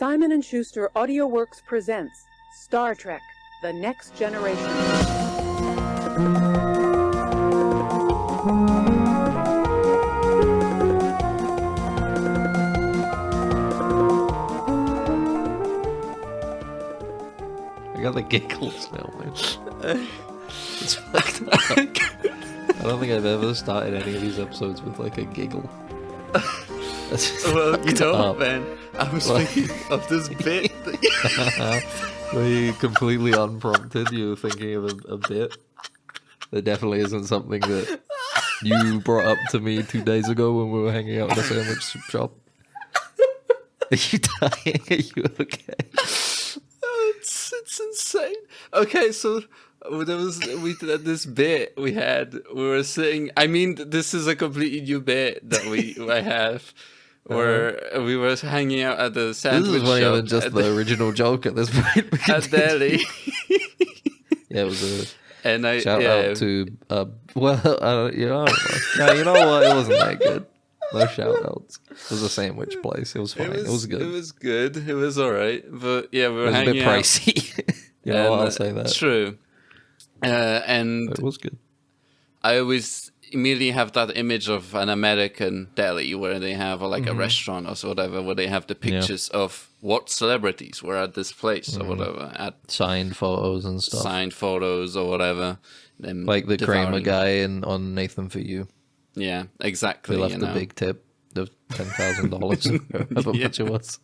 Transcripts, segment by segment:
Simon & Schuster AudioWorks presents Star Trek: The Next Generation. I got the giggles now, man. It's fucked up. I don't think I've ever started any of these episodes with like a giggle. Well, you know, man, I was thinking of this bit. Were you completely unprompted? You were thinking of a bit that definitely isn't something that you brought up to me 2 days ago when we were hanging out in a sandwich shop. Are you dying? Are you okay? It's insane. Okay, so we did this bit we were sitting. I mean, this is a completely new bit that I have. Where we were hanging out at the sandwich shop. This is funnier than just the original joke at this point. At Delhi. Yeah, it was a shout out to well, I don't, you know what? It wasn't that good. No shout outs. It was a sandwich place. It was fine. It was good. It was good. It was all right. But yeah, we were hanging out. It was a bit pricey. You know, I'll say that. True. And but it was good. I always immediately have that image of an American deli where they have a restaurant or whatever, where they have the pictures of what celebrities were at this place or whatever. At signed photos and stuff. Signed photos or whatever. Like the Kramer guy on Nathan For You. Yeah, exactly. They left a big tip of $10,000, however much it was.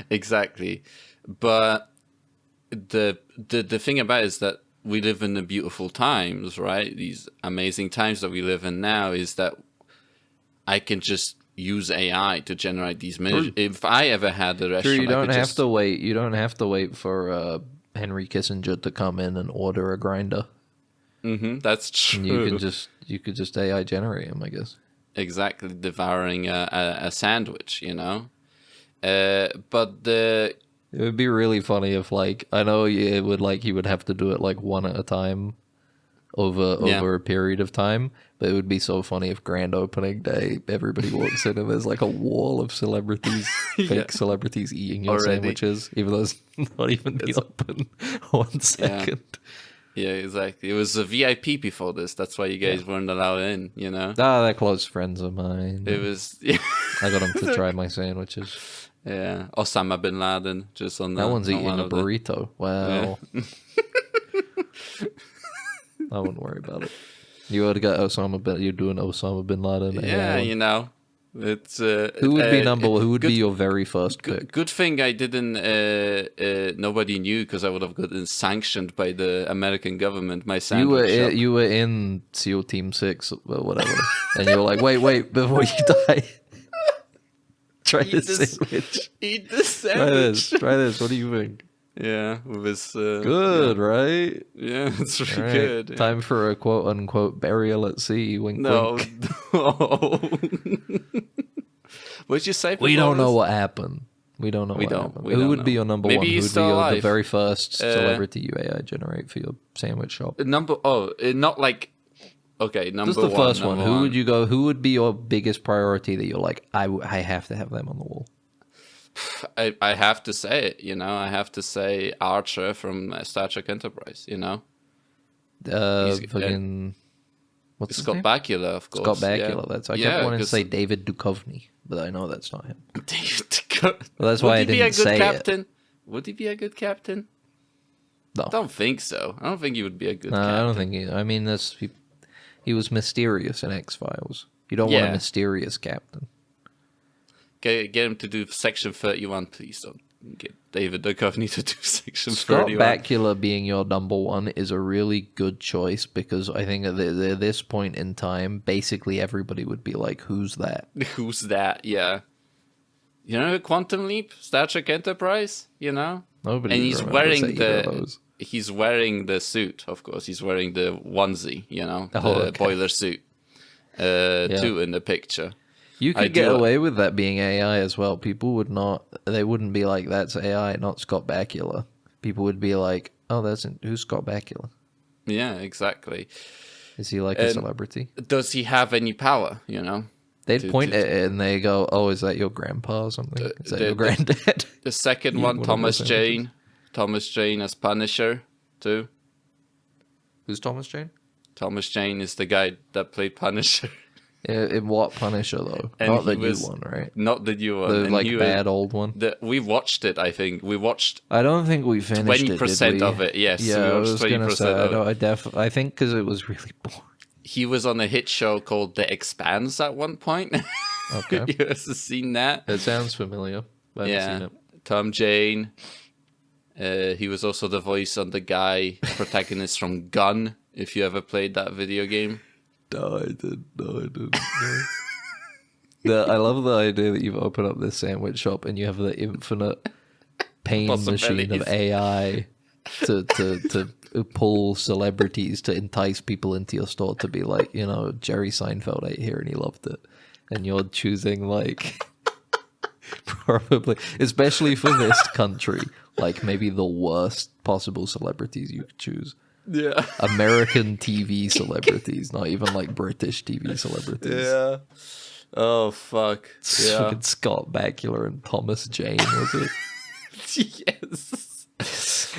Exactly. But the thing about it is that we live in the beautiful times, right? These amazing times that we live in now is that I can just use AI to generate these images. If I ever had a restaurant, you don't have to wait. You don't have to wait for Henry Kissinger to come in and order a grinder. That's true. And you could just AI generate him, I guess. Exactly, devouring a sandwich, you know. But it would be really funny if, like, I know it would, like, he would have to do it like one at a time over a period of time, but it would be so funny if grand opening day everybody walks in and there's like a wall of celebrities, fake celebrities eating your sandwiches, even though it's not even open 1 second. Yeah, exactly. It was a VIP before this. That's why you guys weren't allowed in, you know? They're close friends of mine. It was... I got them to try my sandwiches. Yeah, Osama bin Laden, just on that one's eating a burrito. Wow. Yeah. I wouldn't worry about it. You would have got you're doing Osama bin Laden. Yeah, you know. It's who would be Who would be your very first pick? Good thing I didn't. Nobody knew because I would have gotten sanctioned by the American government. My sandwich. You were in SEAL Team 6 or whatever, and you were like, wait, before you die, try this sandwich. Eat the sandwich. Try this. What do you think? Yeah, it was good, right? Yeah, it's really good. Time for a quote unquote burial at sea. Wink, wink. No. What'd you say? We don't know what happened. We don't know what happened. Who would be your number one? Who would be the very first celebrity you AI generate for your sandwich shop? Not like. Okay, number one. Just the first one. Who would you go? Who would be your biggest priority that you're like, I have to have them on the wall? I have to say it, you know. I have to say Archer from Star Trek Enterprise, you know. Fucking what's Scott Bakula, of course. Scott Bakula. That's I kept wanting to say David Duchovny, but I know that's not him. David Duchovny. Well, that's why I didn't say it. Would he be a good captain? No, I don't think so. I don't think he would be a good captain. I don't think he. I mean, he was mysterious in X-Files. You don't want a mysterious captain. Get him to do Section 31, please. Don't get David Duchovny to do Section 31. Scott Bakula being your number one is a really good choice because I think at this point in time, basically everybody would be like, who's that? Who's that? Yeah. You know, Quantum Leap, Star Trek Enterprise, you know? Nobody. And he's wearing the suit, of course. He's wearing the onesie, you know, the boiler suit, too, in the picture. You could get away with that being AI as well. People would not, they wouldn't be like, that's AI, not Scott Bakula. People would be like, oh, who's Scott Bakula? Yeah, exactly. Is he like a celebrity? Does he have any power, you know? They'd point at it and they go, "Oh, is that your grandpa or something? Is that your granddad?" The second one, Thomas Jane as Punisher too. Who's Thomas Jane? Thomas Jane is the guy that played Punisher. In what Punisher though? And Not the new one, right? Not the new one. The bad old one. We watched it. I think we watched. I don't think we finished 20% of it. Yes, yeah. we I was gonna say. I think because it was really boring. He was on a hit show called The Expanse at one point. Okay, you ever seen that? It sounds familiar. I haven't seen it. Tom Jane. He was also the voice on the guy protagonist from Gun. If you ever played that video game. No, I didn't. I love the idea that you've opened up this sandwich shop and you have the infinite pain machine of AI to pull celebrities to entice people into your store to be like, Jerry Seinfeld ate here and he loved it. And you're choosing like probably, especially for this country, like maybe the worst possible celebrities you could choose. Yeah. American TV celebrities, not even like British TV celebrities. Yeah. Oh, fuck. Yeah. Fucking Scott Bakula and Thomas Jane, was it? Yes. Because,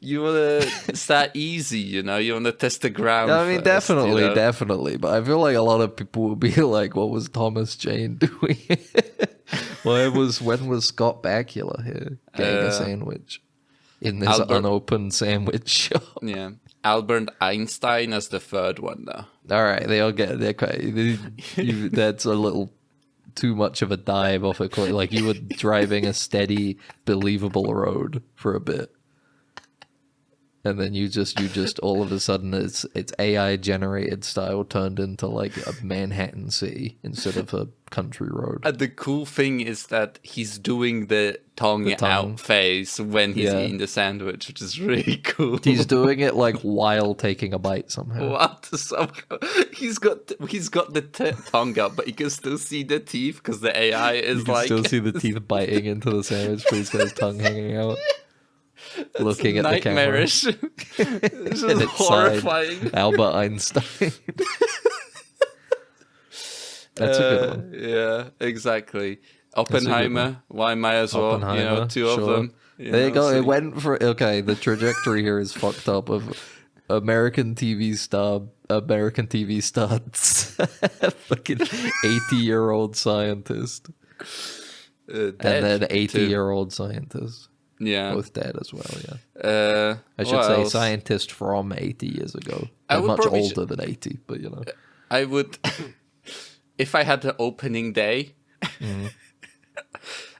you want to start easy, you want to test the ground. I mean, first, definitely. But I feel like a lot of people would be like, what was Thomas Jane doing? When was Scott Bakula here getting a sandwich? In this unopened sandwich shop. Yeah. Albert Einstein as the third one, though. All right, they all get it. Okay. That's a little too much of a dive off a cliff. Like you were driving a steady, believable road for a bit. And then you just all of a sudden it's AI generated style turned into like a Manhattan city instead of a country road. And the cool thing is that he's doing the tongue out phase when he's eating the sandwich, which is really cool. He's doing it like while taking a bite somehow. What? He's got the tongue out, but you can still see the teeth because the AI is you can still see the teeth biting into the sandwich, but he's got his tongue hanging out. That's looking at the camera. Nightmarish. It's just horrifying. Albert Einstein. That's a good one. Yeah, exactly. Oppenheimer. Why might as well? Two of them. There you go. It went for the trajectory here is fucked up. Of American TV star, fucking 80-year-old scientist, and then 80-year-old scientist. Yeah. Both dead as well, yeah. I should say scientist from 80 years ago. They're much older than 80, but I would, if I had the opening day,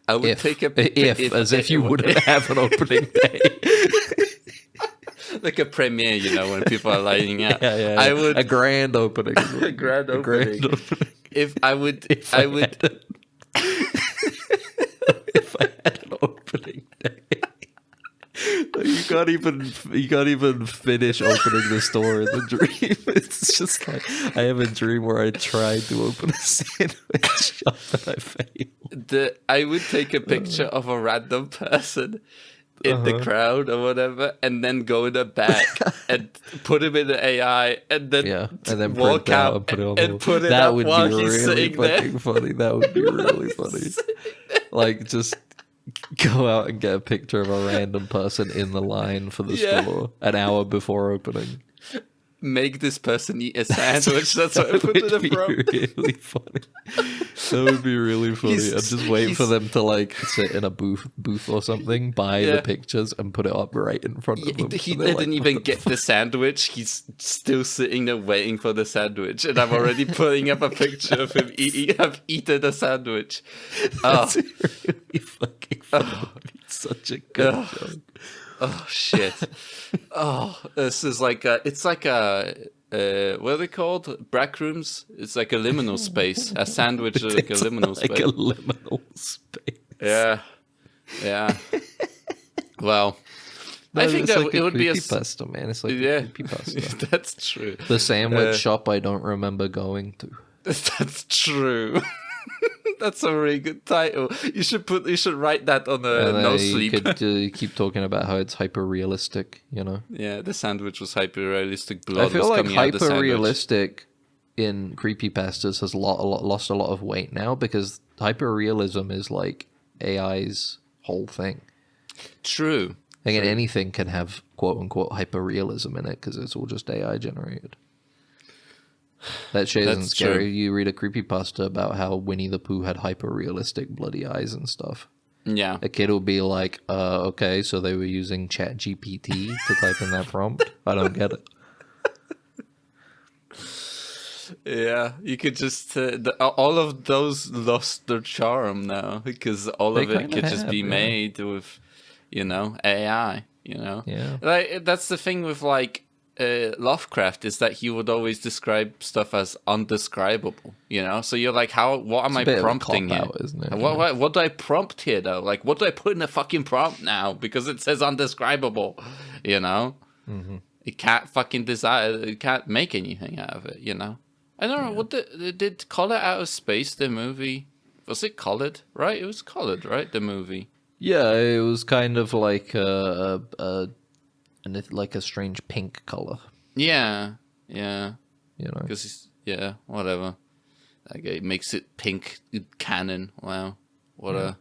I would take a picture. If you wouldn't have an opening day. Like a premiere, when people are lining up. Yeah. I would a grand opening. A grand opening. If I would if I had an opening day. You can't even finish opening the store in the dream. It's just like I have a dream where I tried to open a sandwich shop and I failed. I would take a picture of a random person in the crowd or whatever, and then go in the back and put him in the AI, and then walk out and put it on the wall. Put it that up would while be he's really sitting there. fucking funny. That would be really funny. Like just go out and get a picture of a random person in the line for the store an hour before opening. Make this person eat a sandwich. That's what I put in the front. That would be really funny. That would be really funny. I'd just wait for them to like sit in a booth or something, buy the pictures, and put it up right in front of them. He didn't even get the sandwich. He's still sitting there waiting for the sandwich, and I'm already putting up a picture of him have eaten a sandwich. That's really fucking funny. It's such a good joke. Oh shit! Oh, this is like it's like a what are they called? Back rooms? It's like a liminal space. A sandwich is like a liminal space. Like a liminal space. Yeah. Well, I think that like it would be a pasta, man. It's like a creepypasta. That's true. The sandwich shop I don't remember going to. That's true. That's a really good title. You should write that on a no sleep. You could keep talking about how it's hyper realistic, Yeah, the sandwich was hyper realistic. I feel like hyper realistic in creepypastas has lost a lot of weight now because hyperrealism is like AI's whole thing. True. Again, anything can have quote-unquote hyperrealism in it because it's all just AI generated. That shit isn't That's scary. true. You read a creepypasta about how Winnie the Pooh had hyper-realistic bloody eyes and stuff. Yeah. A kid will be like, okay, so they were using ChatGPT to type in that prompt? I don't get it. Yeah, you could just all of those lost their charm now because all They of it kinda could just have, be yeah. made with, AI. Yeah. Like that's the thing with like Lovecraft is that he would always describe stuff as undescribable. So you're like, what am It's a I bit of a prompting here? cop-out, isn't it? What do I prompt here though? Like, what do I put in the fucking prompt now? Because it says undescribable. Mm-hmm. It can't fucking desire. It can't make anything out of it. I don't know. What did Call It Out of Space, the movie? Was it Colored? Right? It was Colored, right? The movie. Yeah, it was kind of like like a strange pink color. Yeah. Because whatever. Like it makes it pink canon. Wow. What a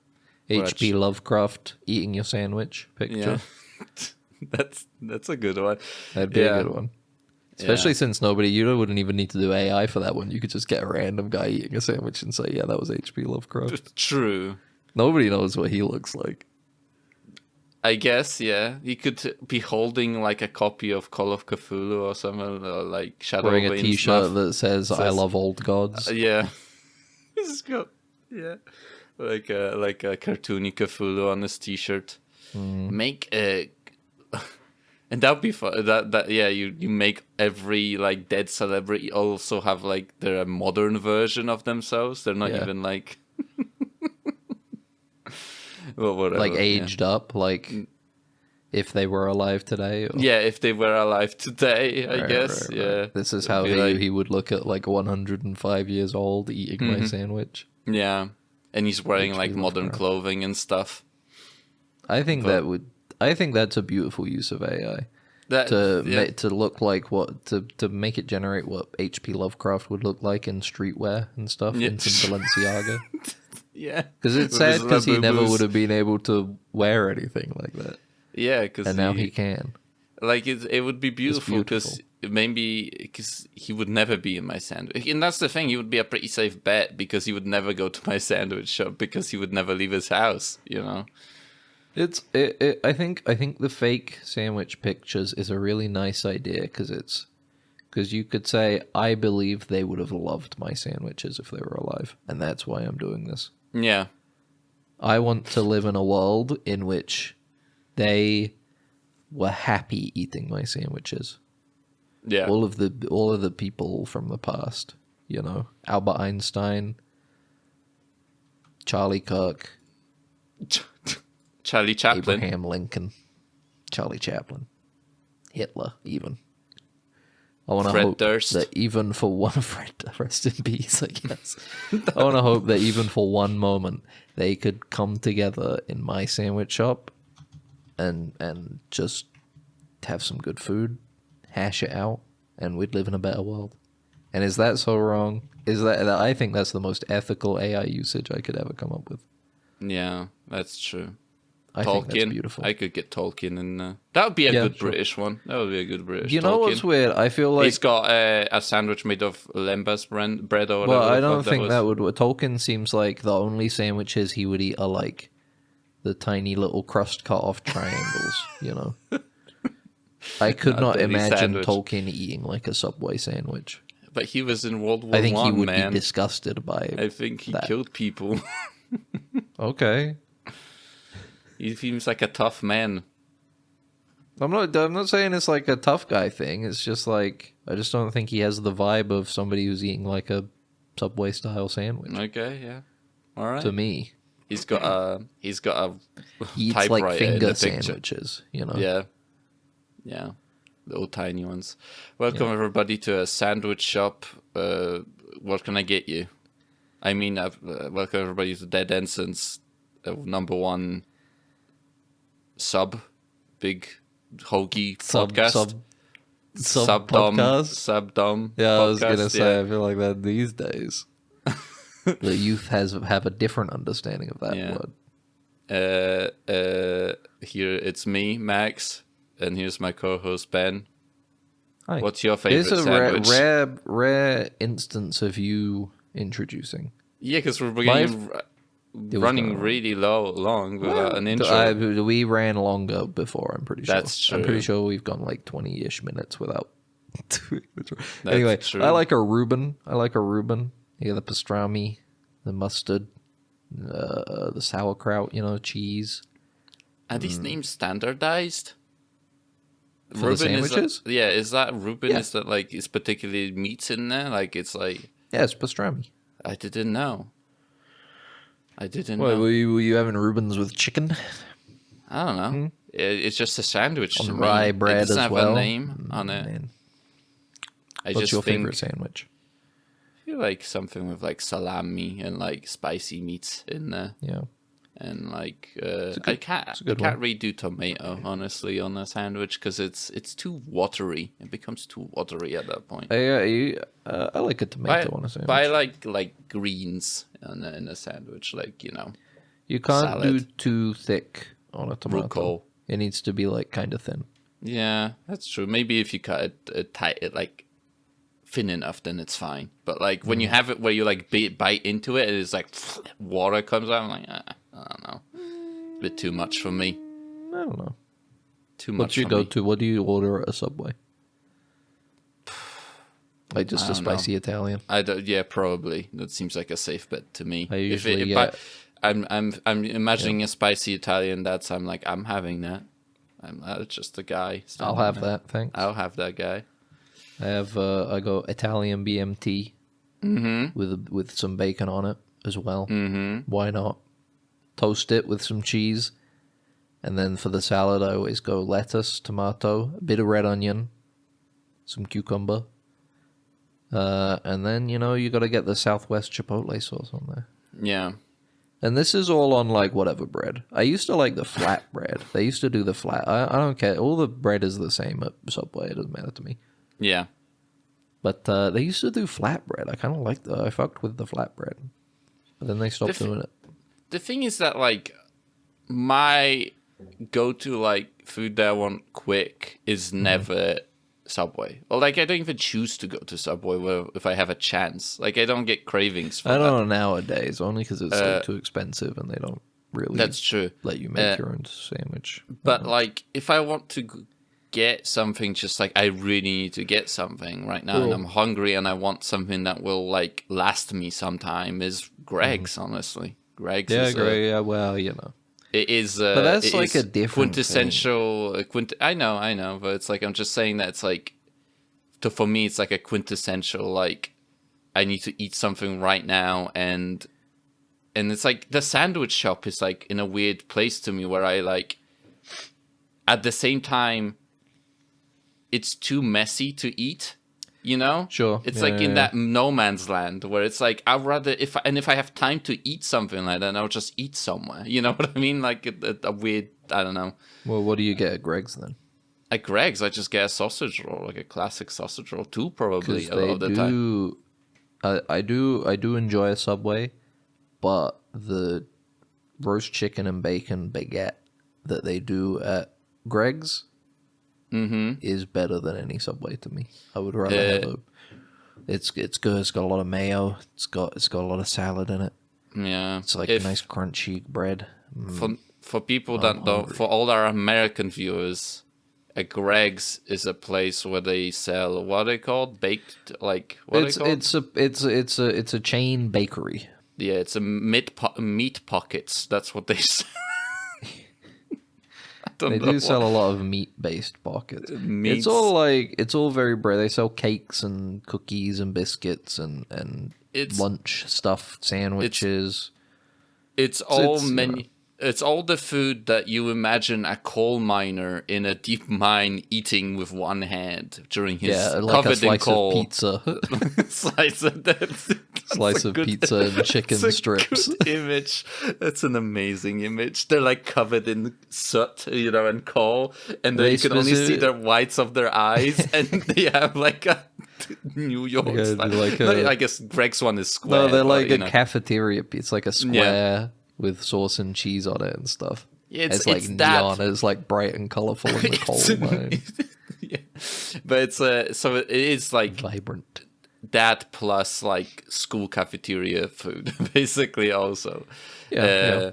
H.P. Lovecraft eating your sandwich picture. Yeah. That's a good one. That'd be a good one. Especially since you wouldn't even need to do AI for that one. You could just get a random guy eating a sandwich and say, yeah, that was H.P. Lovecraft. True. Nobody knows what he looks like. I guess, yeah. He could be holding like a copy of Call of Cthulhu or something, or like Shadow Wearing of a Innsmouth. t-shirt that says, I love old gods. Yeah. He's got, like a cartoony Cthulhu on his t-shirt. Make a... And that'd be fun. You make every like dead celebrity also have like their modern version of themselves. They're not even like well, whatever. Like aged up, like if they were alive today. Or... Yeah, if they were alive today, I guess. Yeah. This is how he would look at like 105 years old eating my sandwich. Yeah. And he's wearing like modern clothing and stuff. I think that's a beautiful use of AI. To look like to make it generate what H.P. Lovecraft would look like in streetwear and stuff in some Balenciaga. Yeah, because it's sad because he never would have been able to wear anything like that. Yeah, and now he can. Like it would be beautiful because he would never be in my sandwich, and that's the thing. He would be a pretty safe bet because he would never go to my sandwich shop because he would never leave his house. I think the fake sandwich pictures is a really nice idea because you could say, I believe they would have loved my sandwiches if they were alive, and that's why I'm doing this. Yeah. I want to live in a world in which they were happy eating my sandwiches. Yeah. All of the people from the past, Albert Einstein, Charlie Kirk, Charlie Chaplin, Abraham Lincoln, Charlie Chaplin, Hitler, even. I want to hope that even for one Fred, rest in peace, I guess. I want to hope that even for one moment they could come together in my sandwich shop and just have some good food, hash it out, and we'd live in a better world. And is that so wrong? I think that's the most ethical AI usage I could ever come up with. Yeah, that's true. I think that's beautiful. I could get Tolkien in there. That would be a good British one. That would be a good British. You know Tolkien. what's weird? I feel like he's got a sandwich made of lembas bread or whatever. Well, I don't think that would. Tolkien seems like the only sandwiches he would eat are like the tiny little crust cut off triangles. I could not imagine Tolkien eating like a Subway sandwich. But he was in World War I. I think he would be disgusted by it. I think he killed people. Okay. He seems like a tough man. I'm not saying it's like a tough guy thing. It's just like I just don't think he has the vibe of somebody who's eating like a Subway style sandwich. Okay, yeah. All right. To me. He eats like finger sandwiches, Yeah. Yeah. Little tiny ones. Welcome everybody to a sandwich shop. What can I get you? I mean, welcome everybody to Dead Ensigns, #1 big hoagie podcast. Some subdom podcast? subdom. Yeah, I was gonna podcast, say. yeah. I feel like that these days, the youth have a different understanding of that Yeah. word. Here it's me, Max, and here's my co-host Ben. Hi. What's your favorite It's a sandwich? rare instance of you introducing. Yeah, because we're running gonna- really long without an intro. We ran longer before. I'm pretty sure. That's true. I'm pretty sure we've gone like 20-ish minutes without. Anyway, true. I like a Reuben. You got the pastrami, the mustard, the sauerkraut. Cheese. Are these names standardized? For the sandwiches? Is that Reuben? Yeah. Is that like is particularly meats in there? Like it's like Yeah, it's pastrami. I didn't know. Wait, know. were you having Reubens with chicken? I don't know. It's just a sandwich to On me. rye bread It doesn't as have well? a name on it. Man. I What's just your think favorite sandwich? I feel like something with like salami and like spicy meats in there. Yeah. And like a I good can't one. really do tomato honestly on a sandwich because it's too watery. It becomes too watery at that point. I like a tomato on a sandwich. But I like greens in a sandwich, like You can't do salad. too thick on a tomato. Bruschetta. It needs to be like kind of thin. Yeah, that's true. Maybe if you cut it tight, like thin enough, then it's fine. But like when you have it where you like bite into it, it's like water comes out. I'm like, I don't know, a bit too much for me. I don't know. Too much. What's your for me. go-to? What do you order at a Subway? Like just I a don't know. spicy Italian. I don't. Yeah, probably. That seems like a safe bet to me. I usually I'm imagining a spicy Italian. I'm having that. I'm just a guy. I'll have that. Thanks. I'll have that guy. I go Italian BMT with some bacon on it as well. Mm-hmm. Why not? Toast it with some cheese, and then for the salad, I always go lettuce, tomato, a bit of red onion, some cucumber, and then you got to get the Southwest Chipotle sauce on there. Yeah. And this is all on like whatever bread. I used to like the flat bread. They used to do the flat. I don't care. All the bread is the same at Subway. It doesn't matter to me. Yeah. But they used to do flatbread. I kind of liked I fucked with the flatbread. But then they stopped doing it. The thing is that like my go-to like food that I want quick is never Subway. Or like I don't even choose to go to Subway if I have a chance. Like I don't get cravings for I that. don't know nowadays, only because it's like too expensive and they don't really That's true. let you make your own sandwich. But like if I want to get something, just like I really need to get something right now and I'm hungry and I want something that will like last me some time, is Greg's. Honestly, Greg's Yeah, is great. Yeah, well, it is But that's it like is a different quintessential I know, but it's like I'm just saying that it's like for me it's like a quintessential like I need to eat something right now, and it's like the sandwich shop is like in a weird place to me where I like at the same time it's too messy to eat, Sure. it's Yeah, like in yeah. that no man's land where it's like I'd rather if I have time to eat something like that, I'll just eat somewhere. You know what I mean? Like a weird, I don't know. Well, what do you get at Greg's then? At Greg's, I just get a sausage roll, like a classic sausage roll, too, probably Because a lot of the time. I do enjoy a Subway, but the roast chicken and bacon baguette that they do at Greg's is better than any Subway to me. I would rather have a. It's good. It's got a lot of mayo. It's got a lot of salad in it. Yeah, It's like nice crunchy bread. for people that don't, for all our American viewers, a Greg's is a place where they sell what are they called? Baked, like what are they called? It's a chain bakery. Yeah, it's a meat pockets. That's what they sell. They do sell a lot of meat-based pockets. Meats. It's all very bread. They sell cakes and cookies and biscuits and It's- lunch stuff, sandwiches. It's all it's, menu. it's all the food that you imagine a coal miner in a deep mine eating with one hand during his like a covered in slice coal. of pizza. Slice of Slice of pizza and chicken strips. Good image. That's an amazing image. They're like covered in soot, and coal, and then you can only see the whites of their eyes, and they have like a New York style. I guess Greg's one is square. No, they're like a cafeteria pizza. It's like a square with sauce and cheese on it and stuff. Yeah, it's like neon. It's like bright and colorful in the coal mine. Yeah, but it's so it is like vibrant. That plus like school cafeteria food, basically. Also, yeah.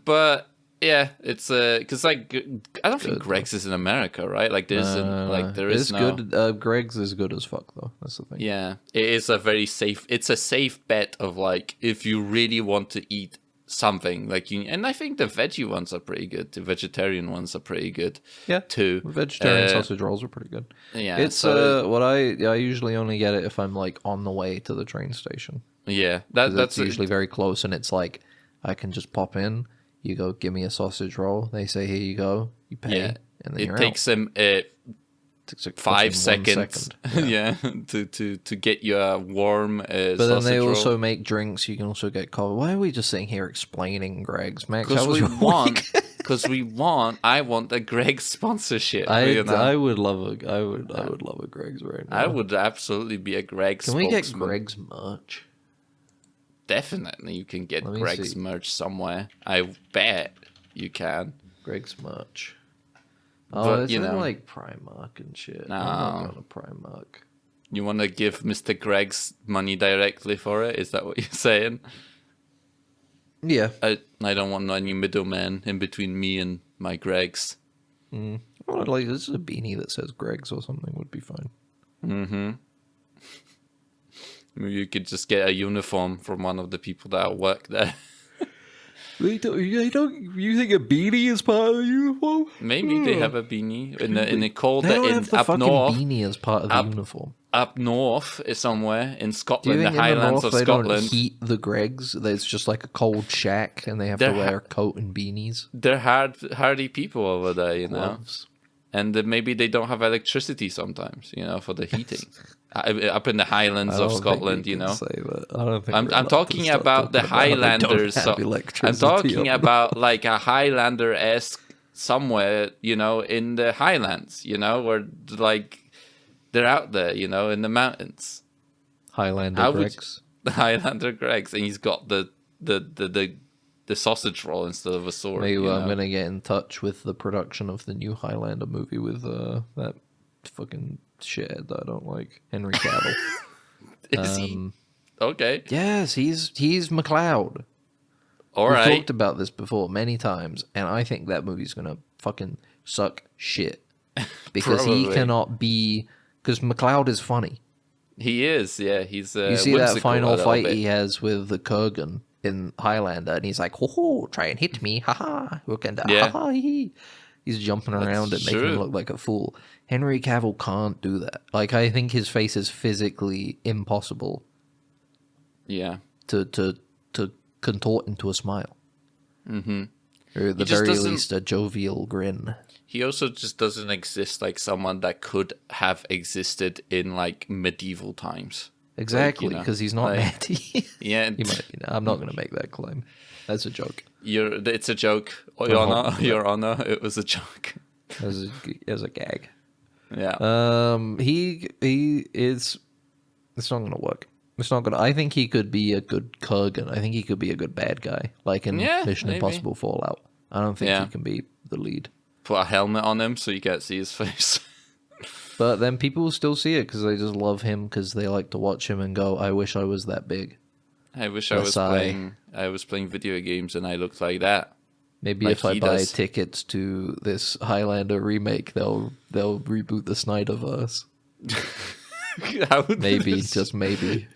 But yeah, it's because like I don't think Greg's is in America, right? Like there isn't, like there is no. Good. Greg's is good as fuck though. That's the thing. Yeah, it is a very safe. It's a safe bet of like if you really want to eat something like you, and I think the veggie ones are pretty good. The vegetarian ones are pretty good. Yeah, too. Vegetarian sausage rolls are pretty good. Yeah, it's what I usually only get it if I'm like on the way to the train station. Yeah, that's usually very close, and it's like I can just pop in. You go, give me a sausage roll. They say, here you go. You pay, and then it takes them. Takes like 5 seconds, to get you a warm but then they roll. also make drinks. You can also get coffee. Why are we just sitting here explaining Greg's? Max, because I want a Greg's sponsorship. I would love a Greg's right now. I would absolutely be a Greg's. Can we get Greg's merch? Definitely, you can get Greg's merch somewhere. I bet you can. Greg's merch. But, it's in like Primark and shit. No. I'm not going to Primark. You want to give Mr. Greg's money directly for it? Is that what you're saying? Yeah. I don't want any middleman in between me and my Greg's. Well, like this is a beanie that says Greg's or something would be fine. Mm-hmm. Maybe you could just get a uniform from one of the people that work there. You think a beanie is part of the uniform? Maybe they have a beanie in the cold. They don't have the up fucking north. Beanie as part of the uniform. Up north is somewhere in Do you Scotland, think the Highlands of they Scotland. don't heat the Gregs? There's just like a cold shack, and they have to wear a coat and beanies. They're hardy people over there, you know. Gloves. And maybe they don't have electricity sometimes, for the heating. Up in the Highlands of Scotland, I don't think I'm talking about the Highlanders. I'm talking about like a Highlander-esque somewhere, in the Highlands, where like they're out there, in the mountains. Highlander Gregs. The Highlander Gregs, and he's got the sausage roll instead of a sword. Maybe I'm gonna get in touch with the production of the new Highlander movie with that fucking shithead that I don't like, Henry Cavill. Is he? Okay. Yes, he's McLeod. We've talked about this before many times, and I think that movie's gonna fucking suck shit because he cannot be. Because McLeod is funny. He is, yeah. He's you see that final fight he has with the Kurgan in Highlander, and he's like, "Ho, try and hit me, haha!" Ha, he's jumping around and making him look like a fool. Henry Cavill can't do that. Like, I think his face is physically impossible. Yeah. To contort into a smile. Mm-hmm. Or at the very least, a jovial grin. He also just doesn't exist like someone that could have existed in like medieval times. Exactly, because he's not natty. Yeah, he might be. I'm not going to make that claim. That's a joke. It's a joke. Your Honor, it was a joke. As a gag. Yeah. He is. It's not going to work. It's not going to. I think he could be a good Kurgan. I think he could be a good bad guy, like in Mission Impossible Fallout. I don't think he can be the lead. Put a helmet on him so you can't see his face. But then people will still see it because they just love him because they like to watch him and go, "I wish I was that big. I wish I was playing video games and I looked like that." Maybe like if I buy tickets to this Highlander remake, they'll reboot the Snyderverse. Maybe, just maybe.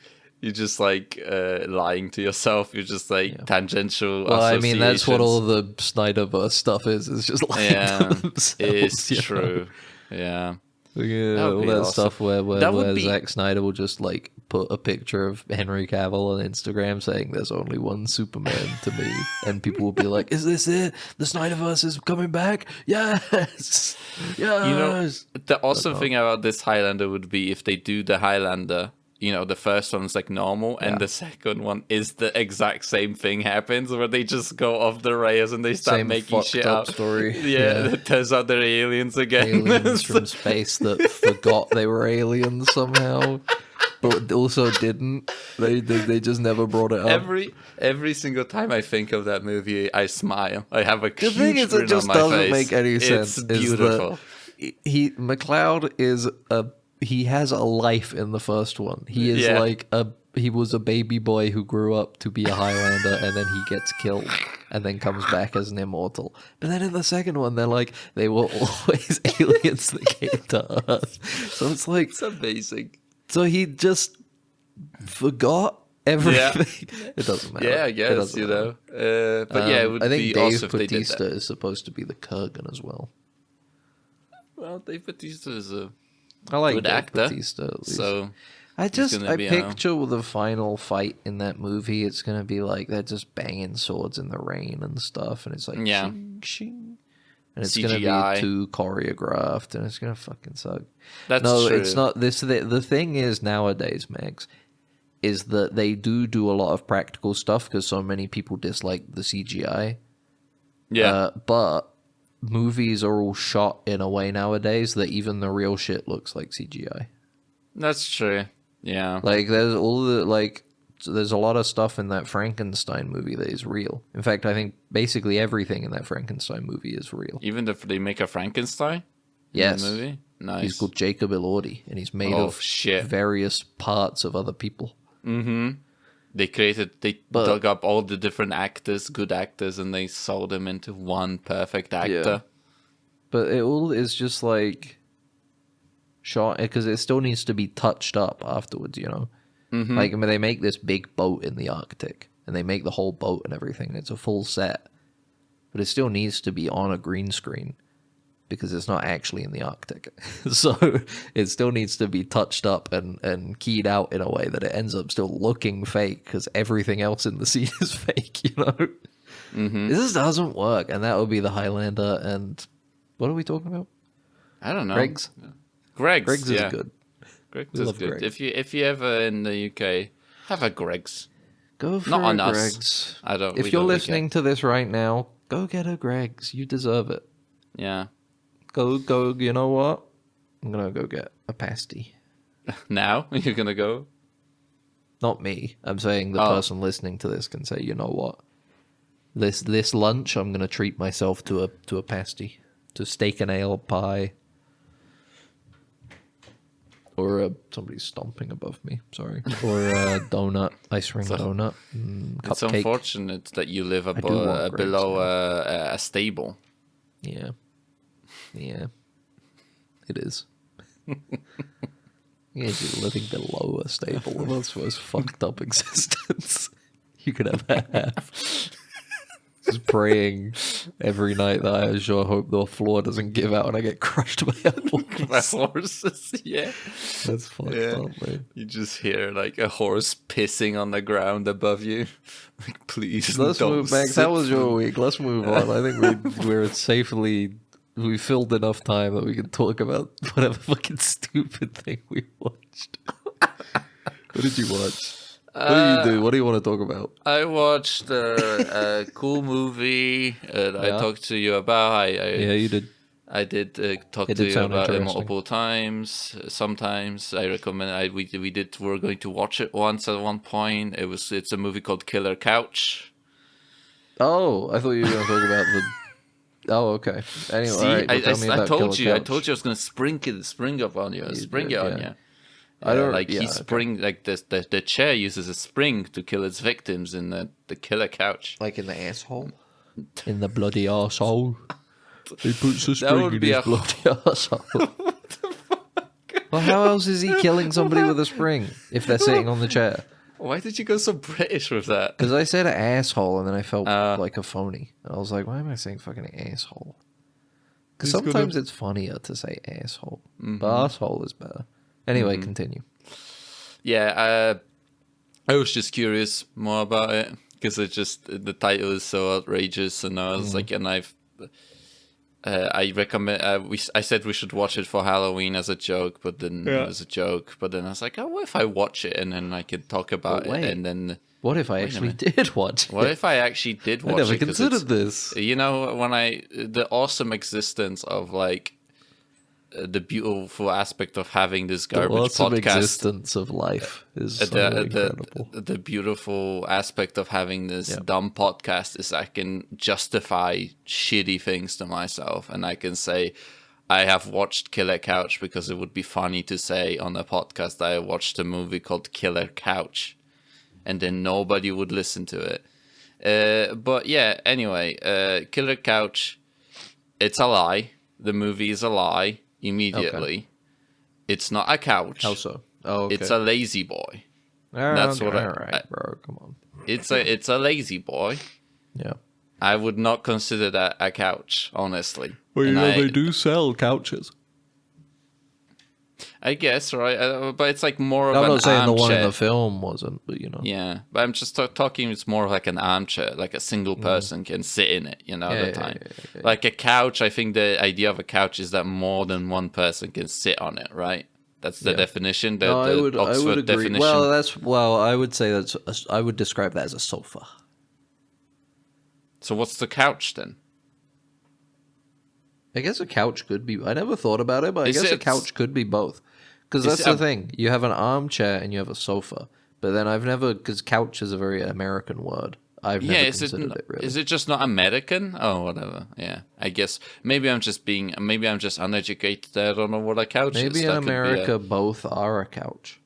You're just like lying to yourself. You're just like tangential. Well, I mean, that's what all the Snyderverse stuff is. It's just lying to themselves. It's true. Yeah. Yeah, That would all be that awesome. stuff where That would be- Zack Snyder will just like put a picture of Henry Cavill on Instagram saying there's only one Superman to me, and people will be like, "Is this it? The Snyderverse is coming back? Yes, yes." You know, the awesome thing about this Highlander would be if they do the Highlander. You know, the first one's like normal, and the second one is the exact same thing happens, where they just go off the rails and they start Same making fucked shit up up. story. Yeah, it turns out they're aliens again. Aliens from space that forgot they were aliens somehow, but also didn't. They just never brought it up. Every single time I think of that movie, I smile. I have a The huge thing is, grin it just on my doesn't face. make any sense. It's beautiful. McLeod is he has a life in the first one. He is he was a baby boy who grew up to be a Highlander, and then he gets killed, and then comes back as an immortal. But then in the second one, they're like, they were always aliens that came to Earth. So it's like, It's amazing. so he just forgot everything. It doesn't matter. Yeah, I It guess, doesn't you matter. know. But yeah, it would I think be Dave awesome if they did Bautista that. is supposed to be the Kurgan as well. Well, Dave Bautista is a I like good Dave actor. Bautista at least. So I gonna be, picture the final fight in that movie. It's gonna be like they're just banging swords in the rain and stuff, and it's like Yeah. shing, shing. And it's CGI. gonna be too choreographed, and it's gonna fucking suck. that's No, true. it's not. The thing is nowadays, Megs, is that they do a lot of practical stuff because so many people dislike the CGI. Yeah, But movies are all shot in a way nowadays that even the real shit looks like CGI. that's true. Yeah. Like there's there's a lot of stuff in that Frankenstein movie that is real. In fact, I think basically everything in that Frankenstein movie is real. Even if they make a Frankenstein Yes. in the movie? Nice. He's called Jacob Elordi, and he's made Oh, of shit. various parts of other people. They dug up all the different actors, good actors, and they sold them into one perfect actor. But it all is just like shot because it still needs to be touched up afterwards, you know. Like I mean, they make this big boat in the Arctic, and they make the whole boat and everything. And it's a full set, but it still needs to be on a green screen because it's not actually in the Arctic. So it still needs to be touched up and keyed out in a way that it ends up still looking fake because everything else in the scene is fake, you know. This just doesn't work, and that would be the Highlander. And what are we talking about? I don't know. Greg's. Greg's Is good. Greg's We is love good. Greg. If you ever in the UK, have a Greg's. Go for Not on a us. Greg's. I don't. If we you're don't really listening to this right now, go get a Greg's. You deserve it. care. Yeah. Go. You know what? I'm gonna go get a pasty. Now you're gonna go. Not me. I'm saying the Oh. person listening to this can say, you know what? This lunch, I'm gonna treat myself to a pasty, to steak and ale pie, or somebody's stomping above me. Sorry, or a donut, ice cream donut, It's cupcake. unfortunate that you live do want Greg's below now. a stable. Yeah, it is. Yeah, you're living below a stable. That's the most fucked up existence you could ever have. Just praying every night that I sure hope the floor doesn't give out and I get crushed by a My horse. horses, yeah. That's fucked up, man. You just hear like a horse pissing on the ground above you. Like, please, Let's don't move back. sit How was your for- week? Let's move on. I think we're safely. We filled enough time that we can talk about whatever fucking stupid thing we watched. What did you watch? What do you do? What do you want to talk about? I watched a cool movie that I Yeah? talked to you about. Yeah, you did. I did talk It to did you sound about it interesting. multiple times. Sometimes I recommend. We were going to watch it once at one point. It's a movie called Killer Couch. Oh, I thought you were going to talk about the. Oh, okay. Anyway, See, all right, well, tell me I about told Killer you. I Couch. told you I was gonna spring up on you. Spring did, it on yeah. you. I don't like yeah, he okay. spring like the chair uses a spring to kill its victims in the Killer Couch. Like in the asshole? In the bloody arsehole? He puts a That spring would in be his a- bloody arsehole. Well, how else is he killing somebody with a spring if they're sitting on the chair? Why did you go so British with that? Because I said asshole and then I felt like a phony. I was like, why am I saying fucking asshole? Because sometimes it's funnier to say asshole, but asshole is better. Anyway, continue. Yeah, I was just curious more about it because the title is so outrageous, and I was like, and I recommend. I said we should watch it for Halloween as a joke, but then it was a joke. But then I was like, oh, what if I watch it and then I could talk about it, and then. What if I actually did watch it? What if I actually did watch it? I never considered this. You know, the awesome existence of like the beautiful aspect of having this garbage the awesome podcast. Existence of life is so incredible. The beautiful aspect of having this dumb podcast is I can justify shitty things to myself, and I can say I have watched Killer Couch because it would be funny to say on a podcast that I watched a movie called Killer Couch. And then nobody would listen to it. But yeah, anyway, Killer Couch, it's a lie. The movie is a lie immediately. Okay. It's not a couch. How so? Oh, okay. It's a lazy boy. That's what all right, bro. Come on. It's a lazy boy. Yeah. I would not consider that a couch, honestly. Well, they do sell couches. I guess, right? But it's like more of an armchair. I'm not saying the one in the film wasn't, but you know. Yeah, but I'm just talking, it's more like an armchair, like a single person can sit in it, you know, at a time. Yeah. Like a couch, I think the idea of a couch is that more than one person can sit on it, right? That's the definition, the Oxford definition. Well, I would say I would describe that as a sofa. So what's the couch then? I guess a couch could be. I never thought about it, but I guess a couch could be both. Because that's the thing. You have an armchair and you have a sofa. But then because couch is a very American word. I've never considered it really. Is it just not American? Oh, whatever. Yeah, I guess maybe I'm just uneducated. I don't know what a couch is. Maybe in America both are a couch.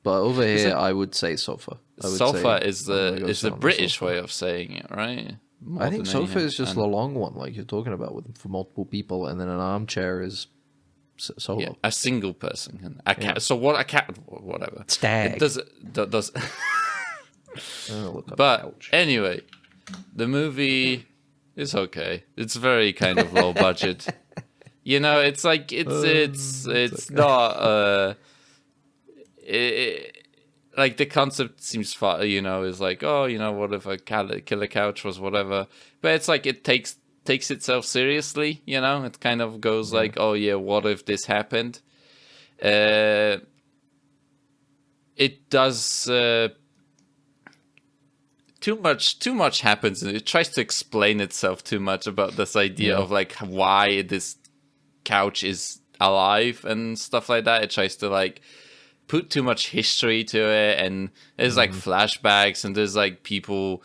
But over here, I would say sofa. Sofa is the British way of saying it, right? I think sofa is just the long one, like you're talking about, for multiple people, and then an armchair is solo. Yeah, a single person. A cat. Yeah. So what? A cat? Whatever. Stag. It does. But anyway, the movie is okay. It's very kind of low budget. You know, it's like it's okay. Not. Like the concept seems fun, you know, is like, oh, you know, what if a Killer Couch was whatever? But it's like it takes itself seriously, you know? It kind of goes like, oh yeah, what if this happened? It does too much happens, and it tries to explain itself too much about this idea of like why this couch is alive and stuff like that. It tries to like put too much history to it, and there's like flashbacks, and there's like people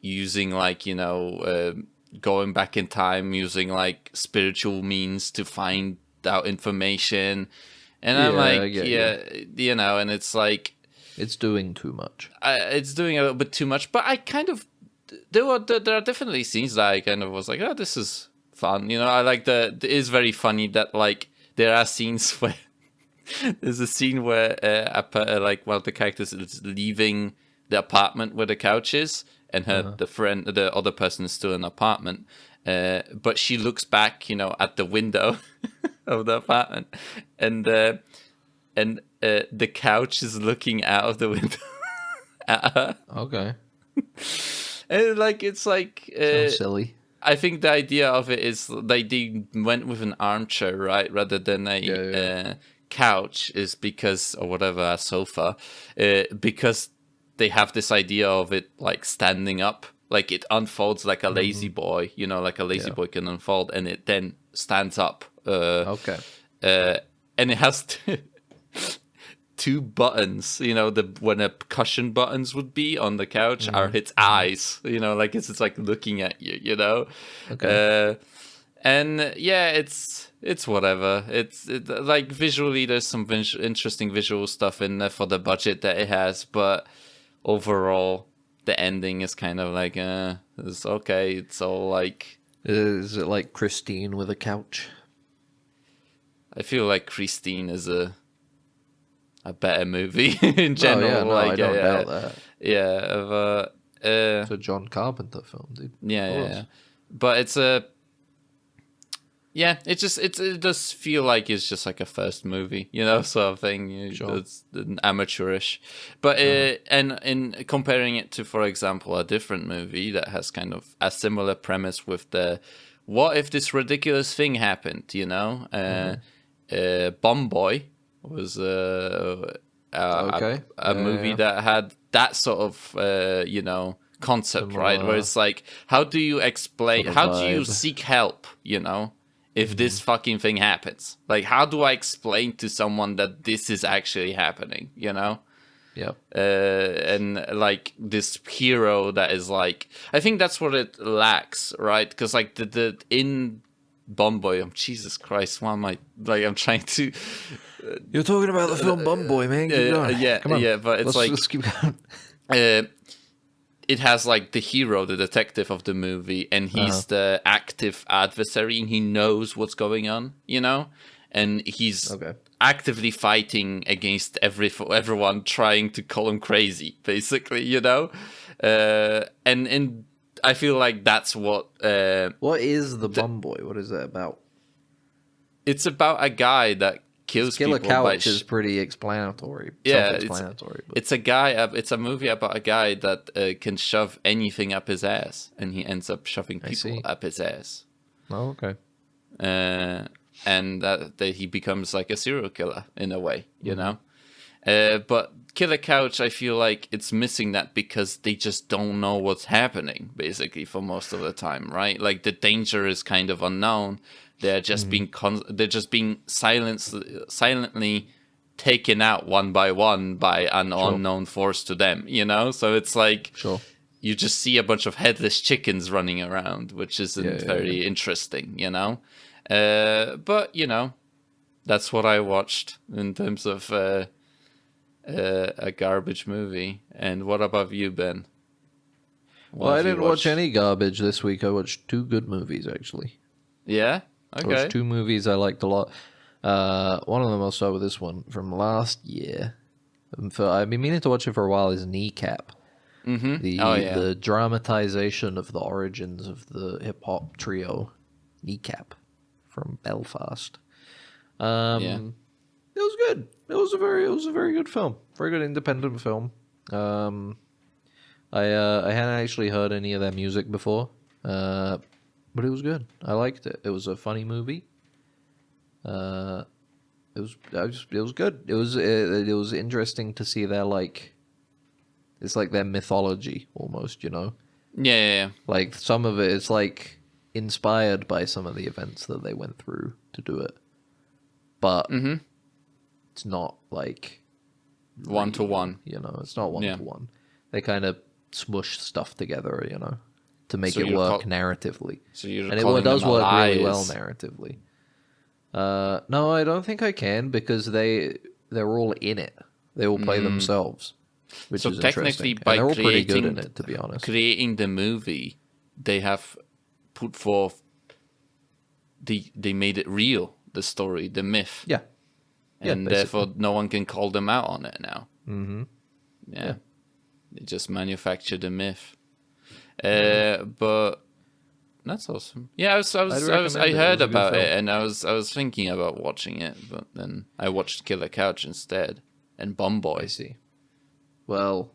using like, you know, going back in time using like spiritual means to find out information, and I'm like, you know, and it's like it's doing too much. It's doing a little bit too much, but I kind of there are definitely scenes that I kind of was like, oh, this is fun, you know. I like it is very funny that like there are scenes where there's a scene where like one of the characters is leaving the apartment where the couch is, and the other person is still in the apartment, but she looks back, you know, at the window of the apartment, and the couch is looking out of the window at her. Okay. And like it's like sounds silly. I think the idea of it is they went with an armchair, right, rather than a couch, is because, or whatever, a sofa, because they have this idea of it like standing up, like it unfolds like a lazy boy, you know, like a lazy boy can unfold, and it then stands up. And it has two buttons, you know, when a cushion buttons would be on the couch are its eyes, you know, like it's like looking at you, you know. And yeah, it's whatever. It's like visually, there's some interesting visual stuff in there for the budget that it has, but overall, the ending is kind of like, it's okay. It's all like, is it like Christine with a couch? I feel like Christine is a better movie in general. I don't doubt that. Yeah, it's a John Carpenter film, dude. Yeah. But it's a Yeah, it does feel like it's just like a first movie, sort of thing. Sure. It's amateurish, but and in comparing it to, for example, a different movie that has kind of a similar premise with the what if this ridiculous thing happened, Bomb Boy was Okay. a movie that had that sort of concept, right? Where it's like, how do you explain? Sort of How do you vibe. seek help? If this fucking thing happens, like, how do I explain to someone that this is actually happening? Yep. And like this hero that is like, I think that's what it lacks, right? Because like the in Bomboy, Jesus Christ, why am I like I'm trying to? You're talking about the film Bum Boy, man. Keep going. Yeah, Come on. yeah, but it's Let's keep going. It has like the hero, the detective of the movie, and he's the active adversary, and he knows what's going on, and he's actively fighting against everyone trying to call him crazy, basically, and I feel like that's what. What is the Bum Boy? What is that about? It's about a guy that kills Killer people. Couch is pretty explanatory. Yeah, self-explanatory. it's a guy. It's a movie about a guy that can shove anything up his ass, and he ends up shoving people up his ass. Oh, okay. And that he becomes like a serial killer in a way, But Killer Couch, I feel like it's missing that because they just don't know what's happening, basically, for most of the time, right? Like the danger is kind of unknown. They're just being silently taken out one by one by an unknown force to them, So it's like you just see a bunch of headless chickens running around, which isn't very interesting, But that's what I watched in terms of a garbage movie. And what about you, Ben? Well, I didn't watch any garbage this week. I watched 2 good movies, actually. Yeah? Okay. I watched 2 movies I liked a lot. One of them, I'll start with this one from last year. I've been meaning to watch it for a while, is Kneecap. Mm-hmm. The dramatization of the origins of the hip-hop trio Kneecap from Belfast. It was good. It was a very good film. Very good independent film. I hadn't actually heard any of their music before. But it was good. I liked it. It was a funny movie. It was good. It was interesting to see their it's like their mythology almost, Yeah. Like some of it is like inspired by some of the events that they went through to do it, but it's not like one to one. It's not one to one. They kind of smush stuff together, to make it work narratively. So you're and calling it does them work allies. really well narratively. No, I don't think I can because they're all in it. They all play themselves, which is technically, interesting. by And they're all pretty good creating in it, to be honest. Creating the movie, they have put forth. They made it real, the story, the myth. Yeah. And therefore, no one can call them out on it now. Mm-hmm. Yeah. They just manufacture the myth. But that's awesome. Yeah, I heard about it, and I was thinking about watching it, but then I watched Killer Couch instead, and Bum Boy. I see. Well,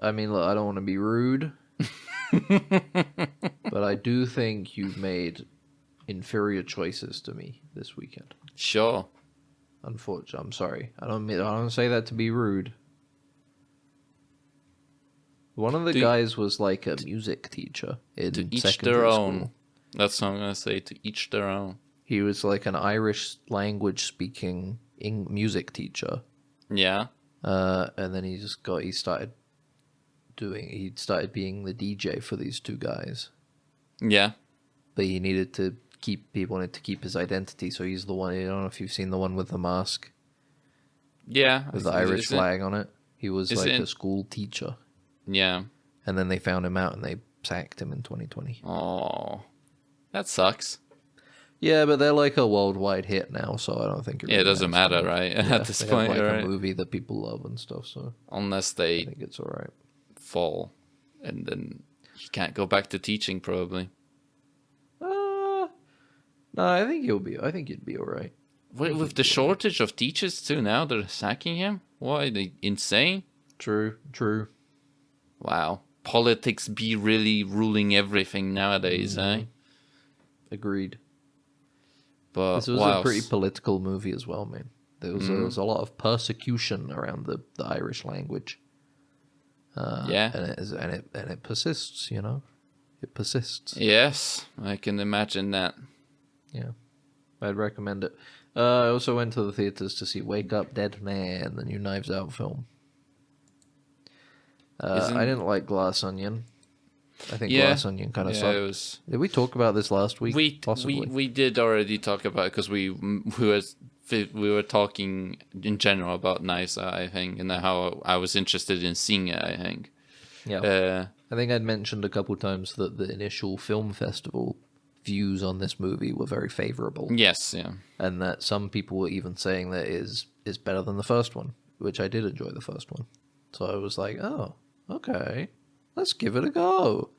I mean, look, I don't want to be rude, but I do think you've made inferior choices to me this weekend. Sure. Unfortunately, I'm sorry. I don't say that to be rude. One of the guys was like a music teacher in to each secondary their school. own. That's what I'm gonna say. To each their own. He was like an Irish language speaking music teacher. Yeah. And then he started being the DJ for these 2 guys. Yeah. But he wanted to keep his identity, so he's the one. I don't know if you've seen the one with the mask. Yeah. With the Irish flag on it. He was like a school teacher. Yeah. And then they found him out and they sacked him in 2020. Oh, that sucks. Yeah, but they're like a worldwide hit now, so I don't think it doesn't matter, right? At this they point, have like right? a movie that people love and stuff, so unless I they think it's all right. fall, and then he can't go back to teaching, probably. I think you'd be all right. With the shortage of teachers too now, they're sacking him? What, are they insane? True. Wow. Politics be really ruling everything nowadays, eh? Agreed. But This was a pretty political movie as well, man. There was a lot of persecution around the Irish language. Yeah. And it persists, you know? It persists. Yes, I can imagine that. Yeah. I'd recommend it. I also went to the theaters to see Wake Up Dead Man, the new Knives Out film. I didn't like Glass Onion. I think Glass Onion kind of sucked. Did we talk about this last week? Possibly. We did already talk about it because we were talking in general about Knives Out, I think, and how I was interested in seeing it, I think. Yeah. I think I'd mentioned a couple times that the initial film festival views on this movie were very favorable. Yes, yeah. And that some people were even saying that is better than the first one, which I did enjoy the first one. So I was like, oh, okay, let's give it a go.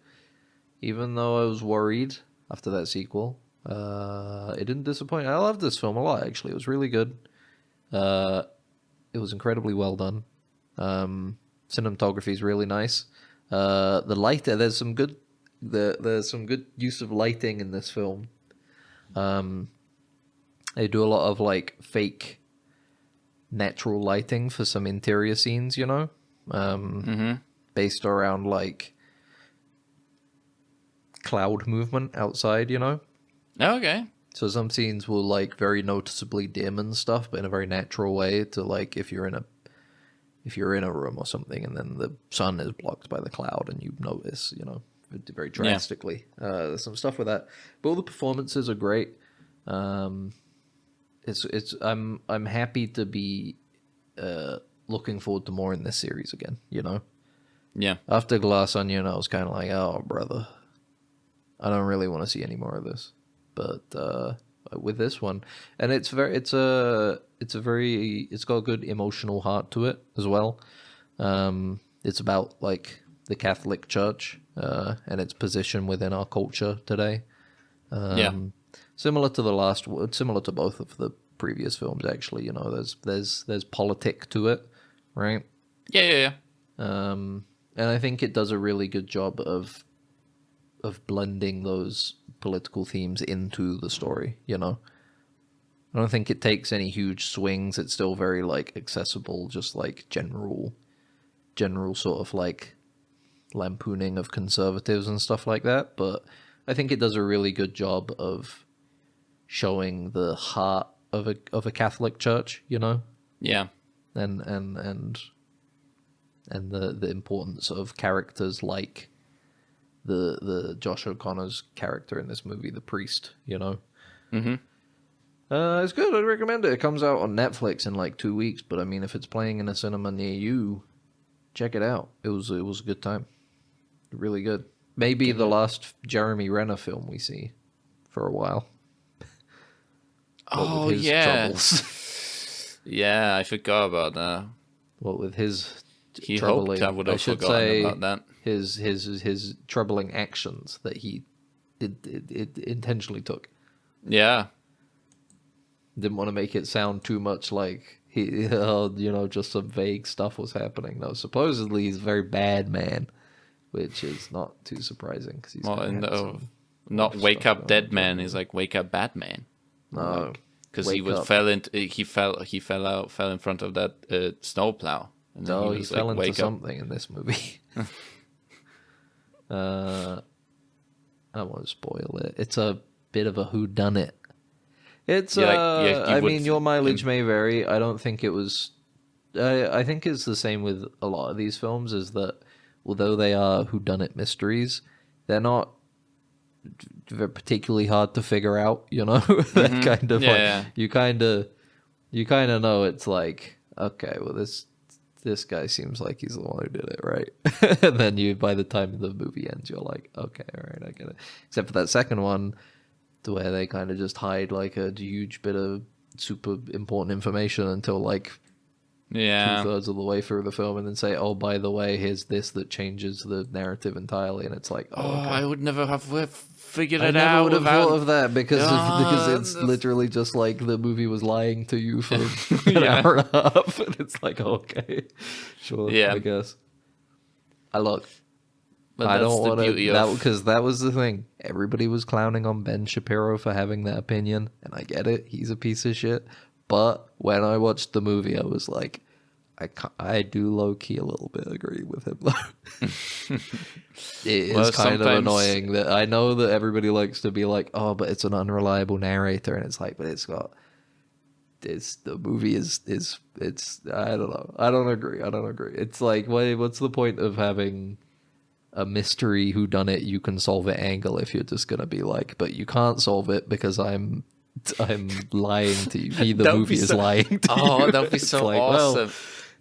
Even though I was worried after that sequel, it didn't disappoint. I loved this film a lot, actually. It was really good. It was incredibly well done. Cinematography is really nice. The light, there's some good use of lighting in this film. They do a lot of like fake natural lighting for some interior scenes, you know, based around like cloud movement outside, you know. Okay. So some scenes will like very noticeably dim and stuff, but in a very natural way to like if you're in a room or something and then the sun is blocked by the cloud and you notice, you know, very drastically. There's some stuff with that, but all the performances are great. I'm happy to be looking forward to more in this series again, you know. Yeah. After Glass Onion, I was kind of like, oh brother, I don't really want to see any more of this. But with this one, and it's got a good emotional heart to it as well. It's about like the Catholic Church and its position within our culture today. Similar to both of the previous films, actually. You know, there's politic to it, right? Yeah. And I think it does a really good job of blending those political themes into the story, you know. I don't think it takes any huge swings. It's still very like accessible, just like general sort of like lampooning of conservatives and stuff like that, but I think it does a really good job of showing the heart of a Catholic church, you know. Yeah. And the importance of characters like the Josh O'Connor's character in this movie, the priest, you know. It's good. I'd recommend it. It comes out on Netflix in like 2 weeks, but I mean, if it's playing in a cinema near you, check it out. It was a good time. Really good. Maybe the last Jeremy Renner film we see for a while. Oh, yeah. Troubles. Yeah, I forgot about that. What with his he troubling, hoped I would have forgotten about that. His troubling actions that he it intentionally took. Yeah. Didn't want to make it sound too much like he, just some vague stuff was happening. No, supposedly he's a very bad man, which is not too surprising because he's not wake up dead man. He's like wake up bad man. No, because he fell in front of that snowplow. No, he fell into something in this movie. I won't spoil it. It's a bit of a whodunit. It's your mileage may vary. I don't think it was. I think it's the same with a lot of these films. Is that although they are whodunit mysteries, they're not particularly hard to figure out. You know, that kind of you kind of know. It's like, okay, well this guy seems like he's the one who did it, right? And then by the time the movie ends, you're like, okay, all right, I get it. Except for that second one, to where they kind of just hide like a huge bit of super important information until like Yeah. 2/3 of the way through the film and then say, oh, by the way, here's this that changes the narrative entirely. And it's like, Oh, okay. I would never have figured I it never out would have without... thought of that because it's literally just like the movie was lying to you for an Yeah. hour and a half. And it's like, okay, sure, Yeah. I guess. But But I that's don't the want beauty to, of... because that was the thing. Everybody was clowning on Ben Shapiro for having that opinion, and I get it. He's a piece of shit. But when I watched the movie, I was like, I do low key a little bit agree with him though. It is kind of annoying that I know that everybody likes to be like, oh, but it's an unreliable narrator, and it's like, but the movie is I don't know. I don't agree. It's like, what's the point of having a mystery whodunit you can solve it angle if you're just gonna be like, but you can't solve it because I'm lying to you. The movie is lying to you. Oh, that would be It's so like, well, awesome.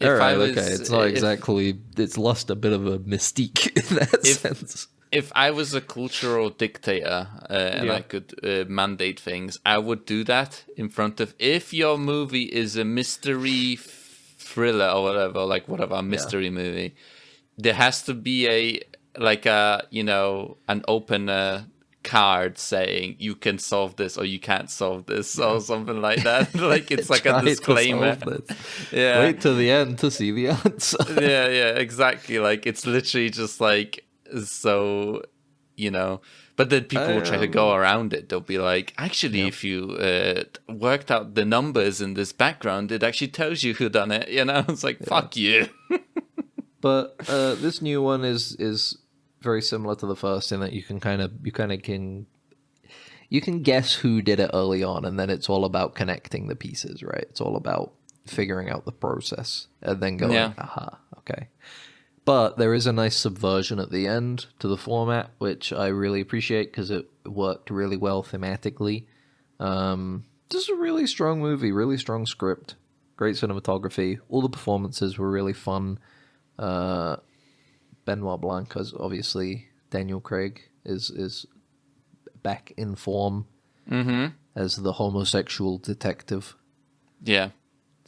all right, okay. It's not exactly. It's lost a bit of a mystique in that sense. If I was a cultural dictator and I could mandate things, I would do that in front of... If your movie is a mystery thriller or whatever, like whatever, mystery movie, there has to be an open card saying you can solve this or you can't solve this or something like that. Like it's like a disclaimer. Yeah. Wait till the end to see the answer. Yeah, exactly. Like it's literally just like, so, but then people will try to go around it. They'll be like, actually, if you worked out the numbers in this background, it actually tells you who done it. It's like, fuck you. But this new one is very similar to the first in that you can guess who did it early on, and then it's all about connecting the pieces, right? It's all about figuring out the process and then going, aha, okay. But there is a nice subversion at the end to the format, which I really appreciate because it worked really well thematically. This is a really strong movie, really strong script, great cinematography. All the performances were really fun. Benoit Blanc, as obviously Daniel Craig is back in form as the homosexual detective. Yeah.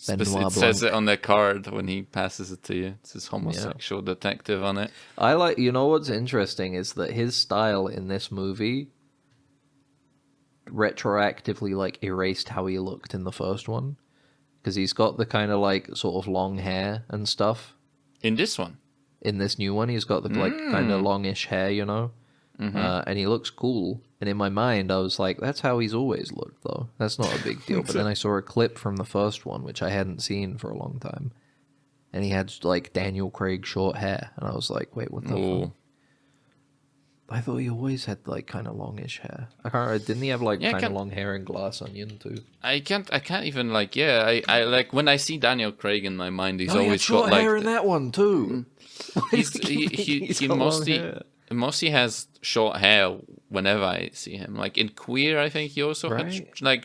It says it on their card when he passes it to you. It says homosexual detective on it. What's interesting is that his style in this movie retroactively erased how he looked in the first one. Because he's got the kind of sort of long hair and stuff. In this one? In this new one, he's got the kind of longish hair, and he looks cool. And in my mind, I was like, that's how he's always looked, though. That's not a big deal. But then I saw a clip from the first one, which I hadn't seen for a long time. And he had, Daniel Craig short hair. And I was like, wait, what the fuck? I thought he always had, kind of longish hair. I can't remember. Didn't he have, kind of long hair and Glass Onion, too? I can't even, I when I see Daniel Craig in my mind, he's always he had short hair in that one, too. He mostly has short hair whenever I see him. Like in Queer, I think he also had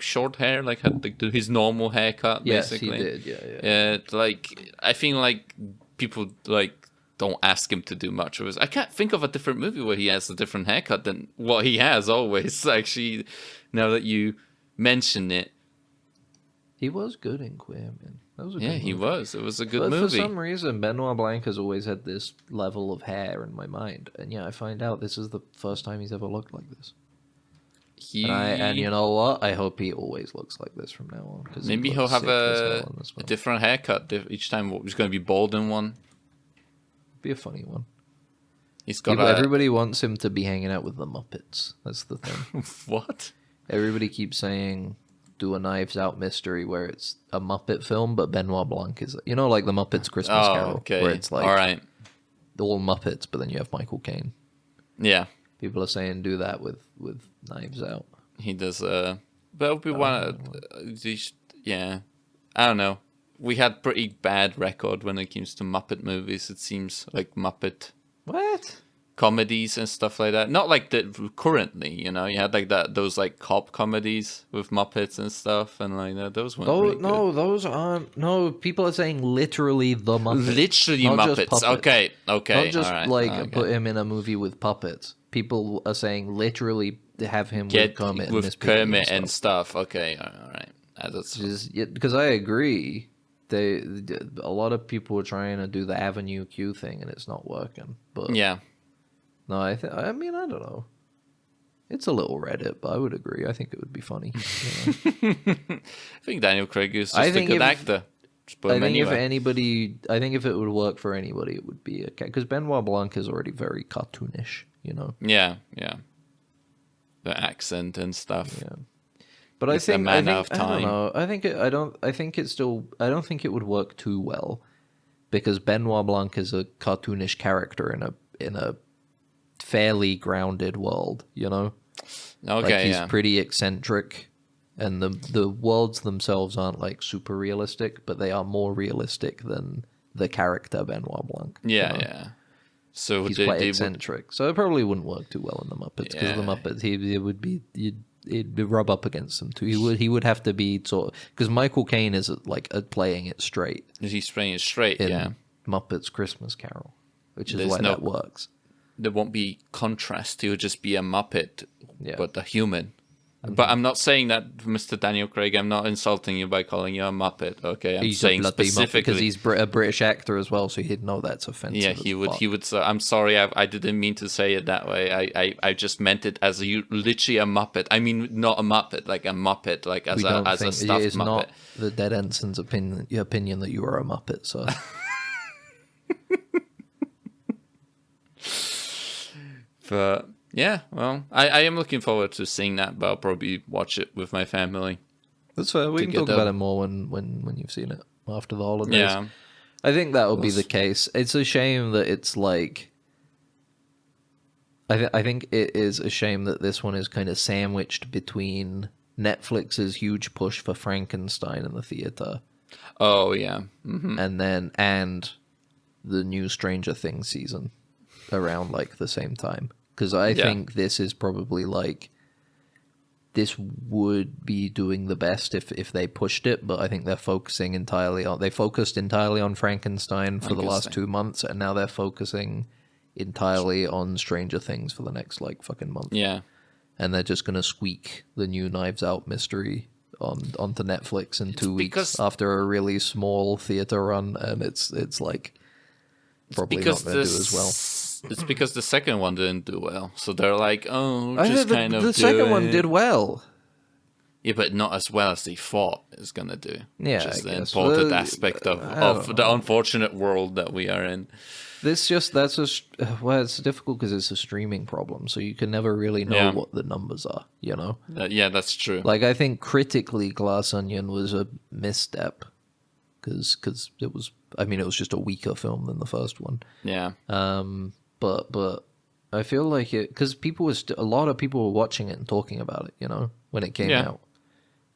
short hair, had his normal haircut. Basically. Yes, he did. Yeah. I think people don't ask him to do much of it. I can't think of a different movie where he has a different haircut than what he has always. Actually, now that you mention it, he was good in Queer, man. That was a good movie. He was. It was a good movie. For some reason, Benoit Blanc has always had this level of hair in my mind. And I find out this is the first time he's ever looked like this. And you know what? I hope he always looks like this from now on. Maybe he'll have a different haircut each time. He's going to be bald in one. Be a funny one. He's got everybody wants him to be hanging out with the Muppets. That's the thing. What? Everybody keeps saying... do a Knives Out mystery where it's a Muppet film, but Benoit Blanc is, like the Muppets Christmas Carol, where it's all right, all Muppets, but then you have Michael Caine. Yeah, people are saying do that with Knives Out. He does. But we want. Yeah, I don't know. We had pretty bad record when it comes to Muppet movies. It seems like Muppet comedies and stuff like that. Not like that currently, you had those cop comedies with Muppets and stuff, and that. Those weren't really good. Those aren't. No, people are saying literally the Muppets. Literally Muppets. Okay. Not just okay. Put him in a movie with puppets. People are saying literally have him with Kermit and stuff. Okay, all right. Because I agree. a lot of people are trying to do the Avenue Q thing, and it's not working. But Yeah. no, I mean, I don't know. It's a little Reddit, but I would agree. I think it would be funny. I think Daniel Craig is just a good actor. Just put him anywhere. I think if it would work for anybody, it would be because Benoit Blanc is already very cartoonish, you know. Yeah. The accent and stuff. Yeah. But I think out of time. I don't know. I don't think it would work too well because Benoit Blanc is a cartoonish character in a fairly grounded world, you know. Okay, like he's pretty eccentric, and the worlds themselves aren't like super realistic, but they are more realistic than the character Benoit Blanc. Yeah, you know? yeah. So he's quite eccentric, so it probably wouldn't work too well in the Muppets because the Muppets it'd rub up against them too. He would have to be sort of because Michael Caine is like playing it straight. He's playing it straight, in Muppets Christmas Carol, which is why that works. There won't be contrast. He would just be a Muppet, but a human. Mm-hmm. But I'm not saying that, Mr. Daniel Craig. I'm not insulting you by calling you a Muppet. Okay, I'm saying specifically because he's a British actor as well, so he'd know that's offensive. Yeah, he would. He would. I'm sorry. I didn't mean to say it that way. I just meant it as literally a Muppet. I mean, not a Muppet, like a Muppet, like as a stuffed it's Muppet. Not the Dead Ensign's opinion that you are a Muppet. So. But yeah, well, I am looking forward to seeing that, but I'll probably watch it with my family. That's fair. We can talk about it more when you've seen it after the holidays. Yeah. I think that will be the case. It's a shame that it's like... I think it is a shame that this one is kind of sandwiched between Netflix's huge push for Frankenstein in the theater. Oh, yeah. Mm-hmm. And the new Stranger Things season around like the same time. Because I think this is probably like... This would be doing the best if they pushed it, but I think they're focusing entirely on... They focused entirely on Frankenstein for the last 2 months, and now they're focusing entirely on Stranger Things for the next, like, fucking month. Yeah. And they're just going to squeak the new Knives Out mystery onto Netflix in 2 weeks after a really small theater run, and it's like... Probably not going to do as well. It's because the second one didn't do well. So they're like, oh, the second one did well. Yeah, but not as well as they thought it's going to do. Yeah, which is the important aspect of the unfortunate world that we are in. It's difficult because it's a streaming problem, so you can never really know what the numbers are, you know? Yeah, that's true. Like, I think critically Glass Onion was a misstep because it was... I mean, it was just a weaker film than the first one. Yeah. But I feel like it because a lot of people were watching it and talking about it. You know, when it came out.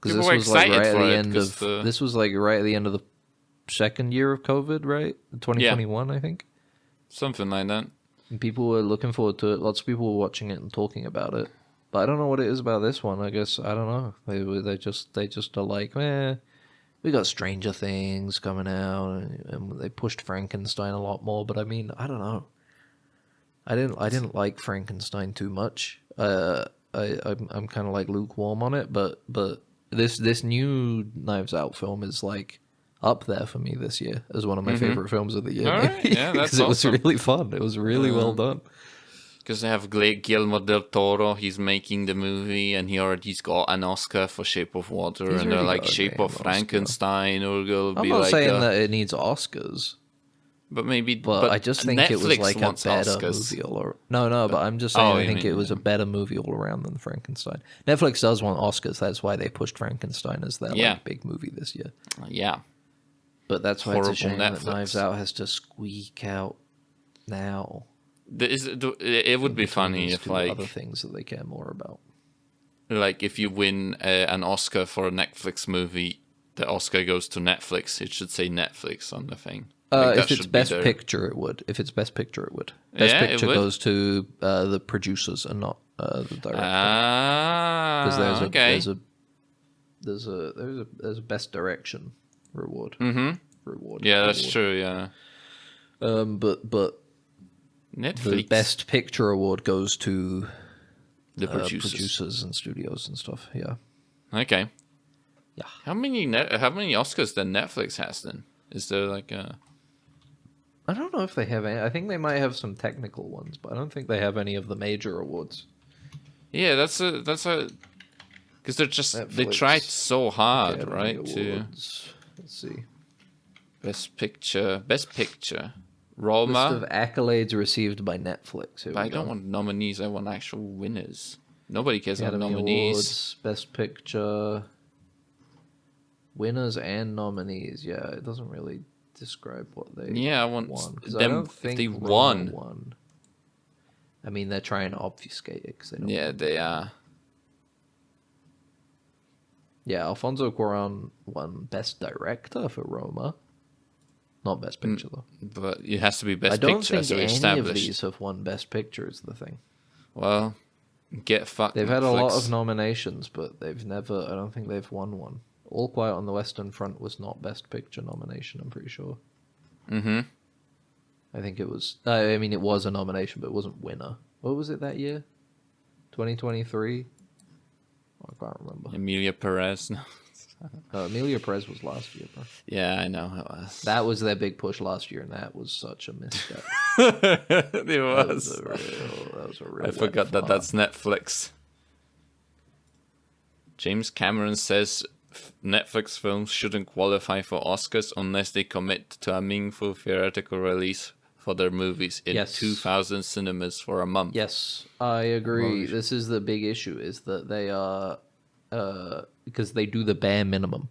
Because this was like right at the end of this was like right at the end of the second year of COVID, right? 2021, I think. Something like that. And people were looking forward to it. Lots of people were watching it and talking about it. But I don't know what it is about this one. I guess I don't know. They just are like, we got Stranger Things coming out, and they pushed Frankenstein a lot more. But I mean, I don't know. I didn't like Frankenstein too much. I'm kind of like lukewarm on it. But this new Knives Out film is like up there for me this year as one of my favorite films of the year. All right. Yeah, that's awesome. It was really fun. It was really well done. Because they have Guillermo del Toro, he's making the movie, and he's got an Oscar for Shape of Water, and they're like Shape of Frankenstein, or will be like... I'm not saying that it needs Oscars. But maybe... But I just think Netflix it was like a better Oscars. movie but I'm just saying I think it was a better movie all around than Frankenstein. Netflix does want Oscars, that's why they pushed Frankenstein as their like, big movie this year. Yeah. But that's why it's a shame that Knives Out has to squeak out now. It would be funny if like other things that they care more about. Like if you win an Oscar for a Netflix movie, the Oscar goes to Netflix. It should say Netflix on the thing. If it's Best Picture, it would. Best Picture goes to the producers and not the director. Because there's a Best Direction reward. Mm-hmm. That's true. Yeah. But. Netflix. The Best Picture award goes to the producers and studios and stuff. Yeah. Okay. How many Oscars then Netflix has then? Is there like a? I don't know if they have any. I think they might have some technical ones, but I don't think they have any of the major awards. Yeah, that's a because they Netflix tried so hard, Academy right? Awards. Let's see. Best Picture, List Roma. of accolades received by Netflix. Here But we I don't go. want nominees. I want actual winners. Nobody cares about Academy nominees. Awards, Best Picture, winners and nominees. Yeah, it doesn't really describe what they Yeah, I want won. 'Cause them I don't if think they Roma won. I mean, they're trying to obfuscate it because they don't. Yeah, they are. Yeah, Alfonso Cuarón won Best Director for Roma. Not Best Picture, though. But it has to be Best I don't Picture, think so any established. of these have won Best Picture, is the thing. Well, get fucked. They've had a lot Netflix. of nominations, but they've never... I don't think they've won one. All Quiet on the Western Front was not Best Picture nomination, I'm pretty sure. Mm-hmm. I think it was... I mean, it was a nomination, but it wasn't winner. What was it that year? 2023? I can't remember. Emilia Perez. No. Emilia Perez was last year, bro. Yeah, I know it was. That was their big push last year, and that was such a misstep. It That was. was a real I wet forgot that fart. that's Netflix. James Cameron says Netflix films shouldn't qualify for Oscars unless they commit to a meaningful theatrical release for their movies in Yes. 2,000 cinemas for a month. Yes, I agree. Right. This is the big issue: is that they are because they do the bare minimum.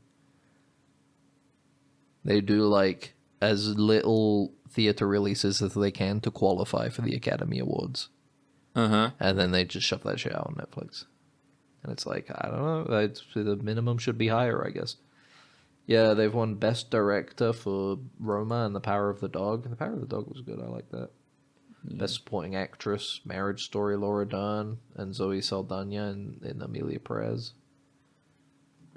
They do like as little theater releases as they can to qualify for the Academy Awards, Uh-huh. and then they just shove that shit out on Netflix. And it's like, I don't know, the minimum should be higher, I guess. Yeah, they've won Best Director for Roma and The Power of the Dog. The Power of the Dog was good, I like that. Best Supporting Actress, Marriage Story, Laura Dern, and Zoe Saldana in Emilia Perez.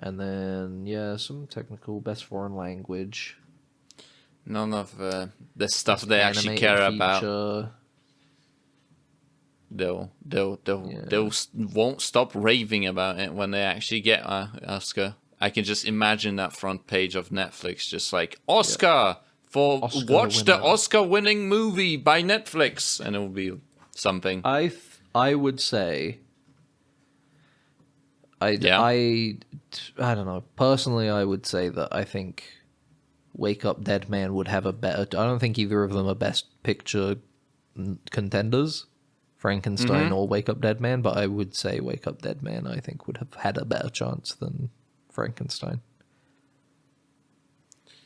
And then, yeah, some technical Best Foreign Language. None of the stuff they actually care Animated about. Feature. They'll won't stop raving about it when they actually get an Oscar. I can just imagine that front page of Netflix, just like Oscar for Oscar watch the winner. Oscar-winning movie by Netflix, and it will be something. I would say I don't know. Personally, I would say that I think Wake Up Dead Man would have a better... I don't think either of them are Best Picture contenders, Frankenstein or Wake Up Dead Man, but I would say Wake Up Dead Man I think would have had a better chance than Frankenstein.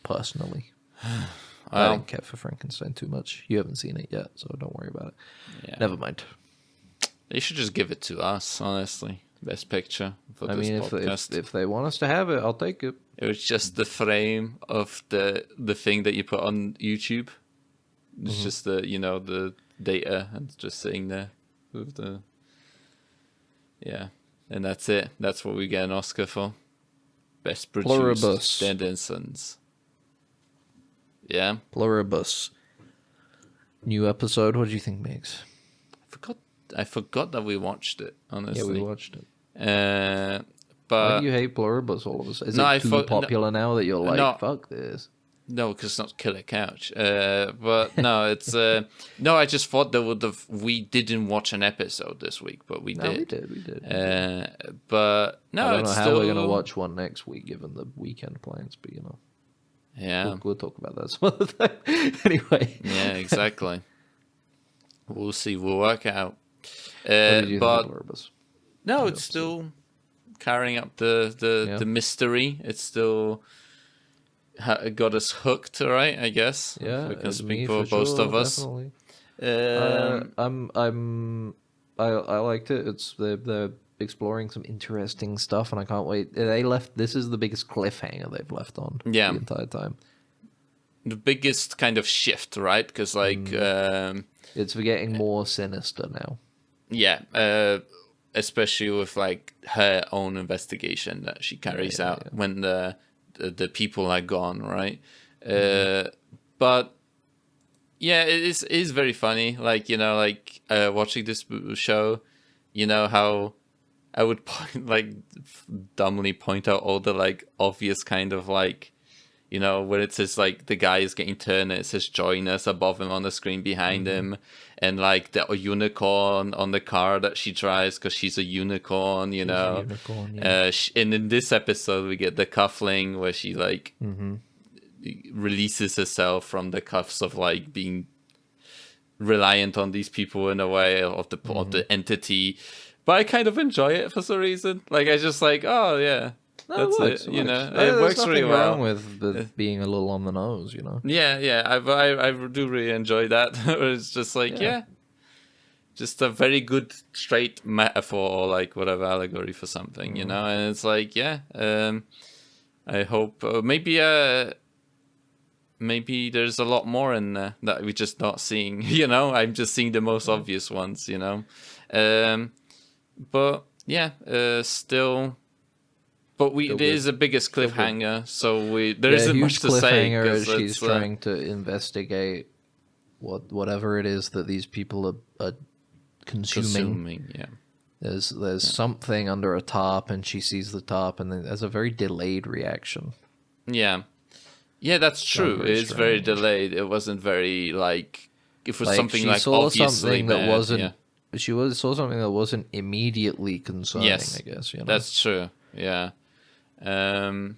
Personally. I don't care for Frankenstein too much. You haven't seen it yet, so don't worry about it. Yeah. Never mind. They should just give it to us, honestly. Best Picture for this podcast. If they want us to have it, I'll take it. It was just the frame of the thing that you put on YouTube. It's just the data and just sitting there with the and that's it. That's what we get an Oscar for. Best produced Pluribus. Dead Ensigns. Yeah. Pluribus. New episode. What do you think, Migs? I forgot that we watched it, honestly. Yeah, we watched it. Why But do you hate Pluribus all of a sudden? Is No, it too popular now that you're like, no. fuck this? no, because it's not Killer Couch. But no, it's no. I just thought we didn't watch an episode this week, but we No, did. we did. But no, I don't know it's how still we're going to watch one next week given the weekend plans, but Yeah, we'll talk about that some other time. Anyway. yeah, exactly. We'll see. We'll work it out. What did you think But of Pluribus? no, it's still carrying up the mystery. It's still got us hooked, right? I guess. Yeah, we can it's speak me for both sure, of us. Definitely. Um, I liked it. It's they're exploring some interesting stuff, and I can't wait. This is the biggest cliffhanger they've left on the entire time. the biggest kind of shift, right? Because It's getting more sinister now. yeah, especially with like her own investigation that she carries out when the people are gone, right? But yeah, it is very funny. Like watching this show, how I would dumbly point out all the like obvious kind of like, you know, where it says like the guy is getting turned and it says join us above him on the screen behind him, and like the unicorn on the car that she drives because she's a unicorn, you know. Unicorn, yeah. And in this episode we get the cuffling where she like releases herself from the cuffs of like being reliant on these people in a way of the entity. But I kind of enjoy it for some reason. Like I just like, oh yeah. No, That's it, you know. There's It works really well. wrong with being a little on the nose, you know. Yeah. I do really enjoy that. It's just like, just a very good straight metaphor or like whatever allegory for something, you know. And it's like, I hope maybe there's a lot more in there that we're just not seeing. You know, I'm just seeing the most obvious ones, you know. But yeah, still. But there is a biggest cliffhanger, so there isn't much to say. As she's trying to investigate whatever it is that these people are consuming. Yeah. There's something under a tarp, and she sees the tarp, and then there's a very delayed reaction. Yeah, that's true. It's very delayed. It wasn't very like if it was something she like saw obviously something that bad, wasn't. Yeah. She saw something that wasn't immediately concerning. Yes, I guess. You know? That's true. Yeah. I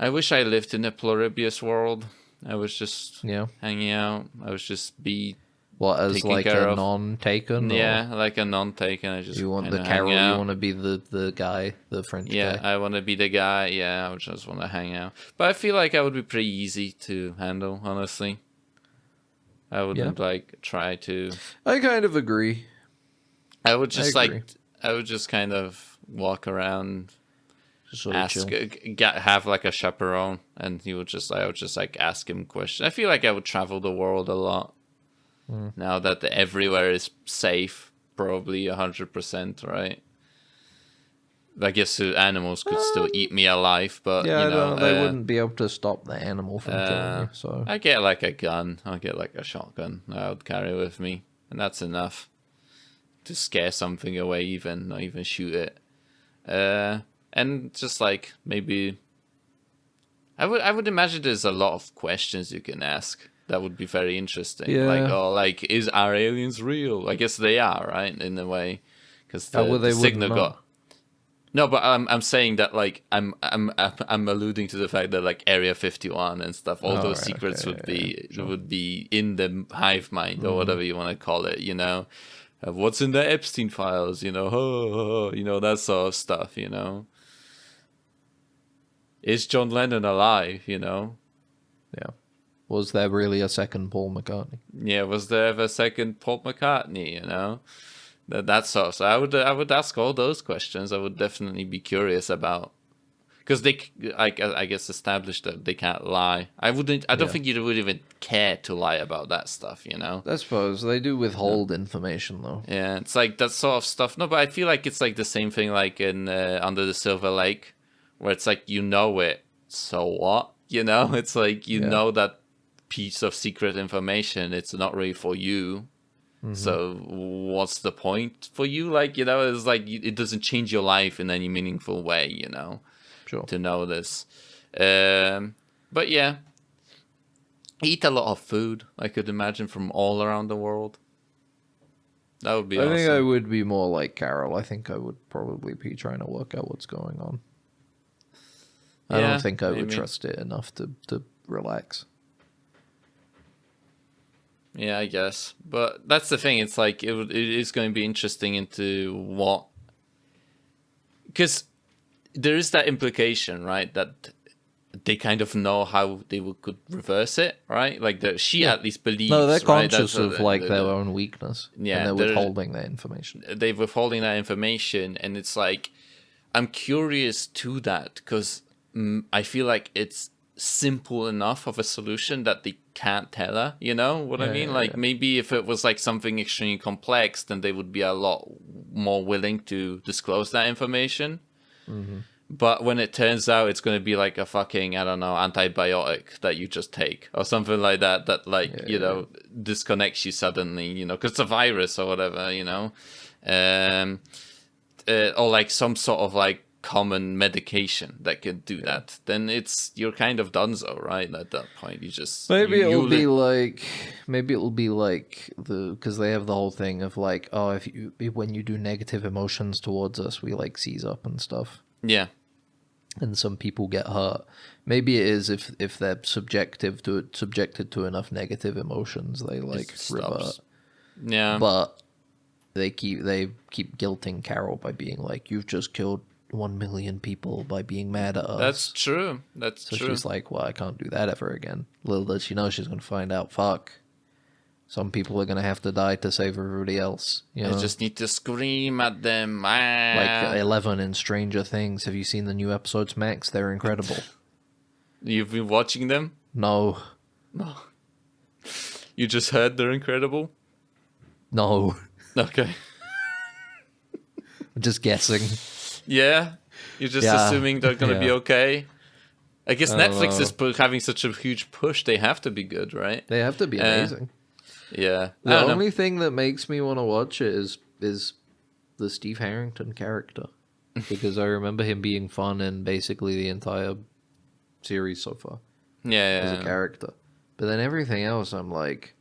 wish I lived in a pluribius world. I was just hanging out. I was just as like a non-taken? Yeah, like a non-taken. I just you want the Carol? You want to be the guy, the French guy? Yeah, I want to be the guy. Yeah, I just want to hang out. But I feel like I would be pretty easy to handle, honestly. I wouldn't try to. I kind of agree. I would just I would just kind of walk around. Have like a chaperone, and I would just like ask him questions. I feel like I would travel the world a lot now that everywhere is safe, probably 100%, right? I guess the animals could still eat me alive, but you know, they wouldn't be able to stop the animal from killing you. So I get like a gun. I'll get like a shotgun I would carry with me, and that's enough to scare something away. Not even shoot it. And just like maybe I would imagine there's a lot of questions you can ask that would be very interesting. Like, are aliens real? I guess they are, right, in a way, because the signal got. No, but I'm saying that like I'm alluding to the fact that like Area 51 and stuff, all those secrets would be in the hive mind or whatever you want to call it, you know. What's in the Epstein files, you know, you know, that sort of stuff, you know. Is John Lennon alive, you know? Yeah. Was there really a second Paul McCartney? Yeah, was there ever a second Paul McCartney, you know? That sort of stuff. I would ask all those questions. I would definitely be curious about. Because I guess, established that they can't lie. I don't think you would even care to lie about that stuff, you know? I suppose. They do withhold information, though. Yeah, it's like that sort of stuff. No, but I feel like it's like the same thing like in Under the Silver Lake, where it's like, you know it, so what? You know? It's like, you know that piece of secret information, it's not really for you. Mm-hmm. So what's the point for you? Like, you know, it's like, it doesn't change your life in any meaningful way, you know? Sure. To know this. But yeah, eat a lot of food, I could imagine, from all around the world. That would be awesome. I think I would be more like Carol. I think I would probably be trying to work out what's going on. I don't think I would trust it enough to relax. Yeah, I guess. But that's the thing. It's like, it is going to be interesting into what... Because there is that implication, right? That they kind of know how they could reverse it, right? Like, she at least believes... No, they're conscious of like their own weakness. Yeah. And they're withholding that information. They're withholding that information. And it's like, I'm curious to that because I feel like it's simple enough of a solution that they can't tell her, you know what I mean? Like, maybe if it was like something extremely complex, then they would be a lot more willing to disclose that information. Mm-hmm. But when it turns out it's going to be like a fucking, I don't know, antibiotic that you just take or something like that, you know, disconnects you suddenly, you know, because it's a virus or whatever, you know. or like some sort of like common medication that can do that, then you're kind of donezo, right? At that point, you just maybe it'll be like because they have the whole thing of like, oh, when you do negative emotions towards us, we like seize up and stuff. Yeah. And some people get hurt. Maybe it is if they're subjected to enough negative emotions, they like revert. Yeah. But they keep guilting Carol by being like, you've just killed 1 million people by being mad at us. That's true. So she's like, well, I can't do that ever again. Little does she know she's going to find out, fuck, some people are going to have to die to save everybody else. You know? I just need to scream at them. Like 11 in Stranger Things. Have you seen the new episodes, Max? They're incredible. You've been watching them? No. You just heard they're incredible? No. Okay. I'm just guessing. Yeah? You're just assuming they're going to be okay? I guess Netflix is having such a huge push. They have to be good, right? They have to be amazing. Yeah. The only thing that makes me want to watch it is the Steve Harrington character. Because I remember him being fun in basically the entire series so far. Yeah. As a character. But then everything else, I'm like,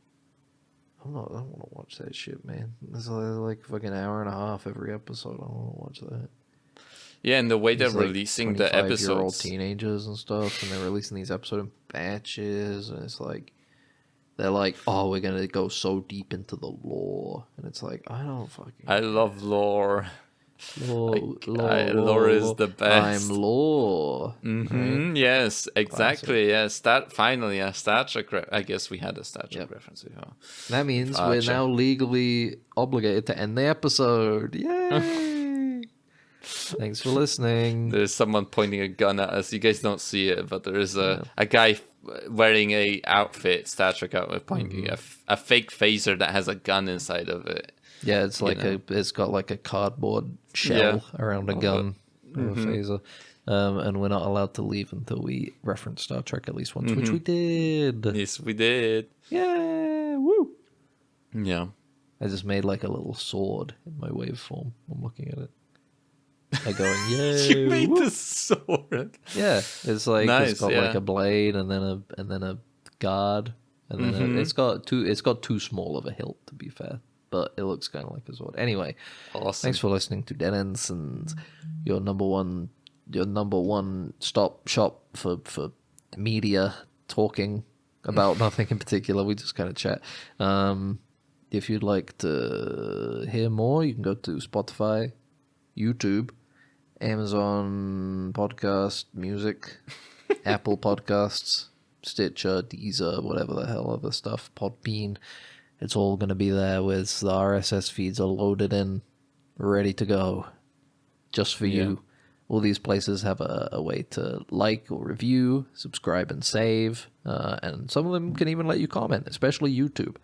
I don't want to watch that shit, man. It's like fucking hour and a half every episode. I don't want to watch that. Yeah, and the way they're like releasing the episodes. 25-year-old teenagers and stuff, and they're releasing these episodes in batches, and it's like, they're like, oh, we're going to go so deep into the lore. And it's like, I don't fucking I love lore. Lore is the best. I'm lore. Right? Yes, exactly. Yes, finally a Star Trek. I guess we had a Star Trek reference before. That means we're now legally obligated to end the episode. Yay! Thanks for listening. There's someone pointing a gun at us. You guys don't see it, but there is a guy wearing a outfit, Star Trek outfit, pointing a fake phaser that has a gun inside of it. Yeah, it's like it's got like a cardboard shell around a gun or a phaser. And we're not allowed to leave until we reference Star Trek at least once, which we did. Yes, we did. Yeah, woo. Yeah. I just made like a little sword in my waveform. I'm looking at it. Like going, yay! You made the sword. Yeah, it's like nice, it's got like a blade and then a guard, and then it's got too small of a hilt, to be fair, but it looks kind of like a sword. Anyway, awesome. Thanks for listening to Dead Ensigns, your number one stop shop for media talking about nothing in particular. We just kind of chat. If you'd like to hear more, you can go to Spotify, YouTube, Amazon Podcast Music, Apple Podcasts, Stitcher, Deezer, whatever the hell other stuff, Podbean. It's all going to be there with the RSS feeds are loaded in, ready to go, just for you. All these places have a way to like or review, subscribe and save, and some of them can even let you comment, especially YouTube.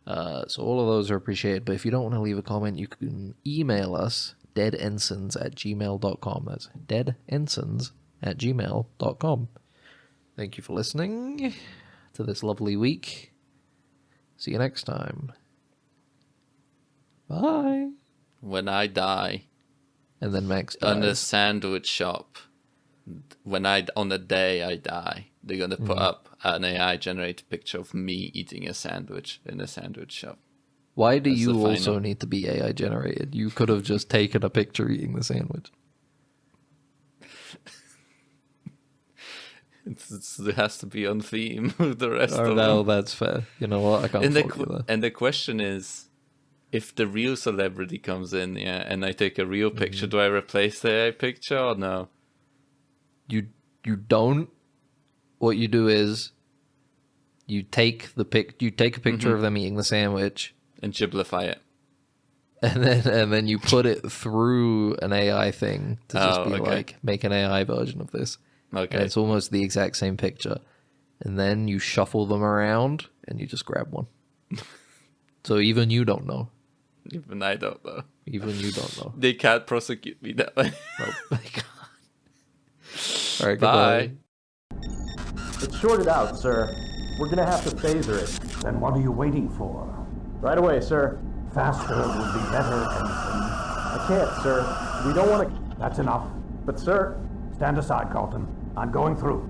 So all of those are appreciated, but if you don't want to leave a comment, you can email us, deadensigns@gmail.com. That's deadensigns@gmail.com. Thank you for listening to this lovely week. See you next time. Bye. When I die. And then Max dies. On the sandwich shop. On the day I die, they're going to put up an AI-generated picture of me eating a sandwich in a sandwich shop. Why do you also need to be AI generated? You could have just taken a picture eating the sandwich. It has to be on theme with the rest of no, them. That's fair. You know what? I can't fault you there. And the question is, if the real celebrity comes in, and I take a real picture, do I replace the AI picture or no? You don't. What you do is you take a picture of them eating the sandwich and giblify it, and then you put it through an AI thing to just be like, make an AI version of this. Okay, and it's almost the exact same picture, and then you shuffle them around and you just grab one. So even you don't know. Even I don't know. Even you don't know. They can't prosecute me that way. Oh my god. All right, bye. It's shorted out, sir. We're gonna have to phaser it. Then what are you waiting for? Right away, sir. Faster would be better, Ensign. I can't, sir. We don't want to... That's enough. But, sir... Stand aside, Carlton. I'm going through.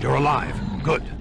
You're alive. Good.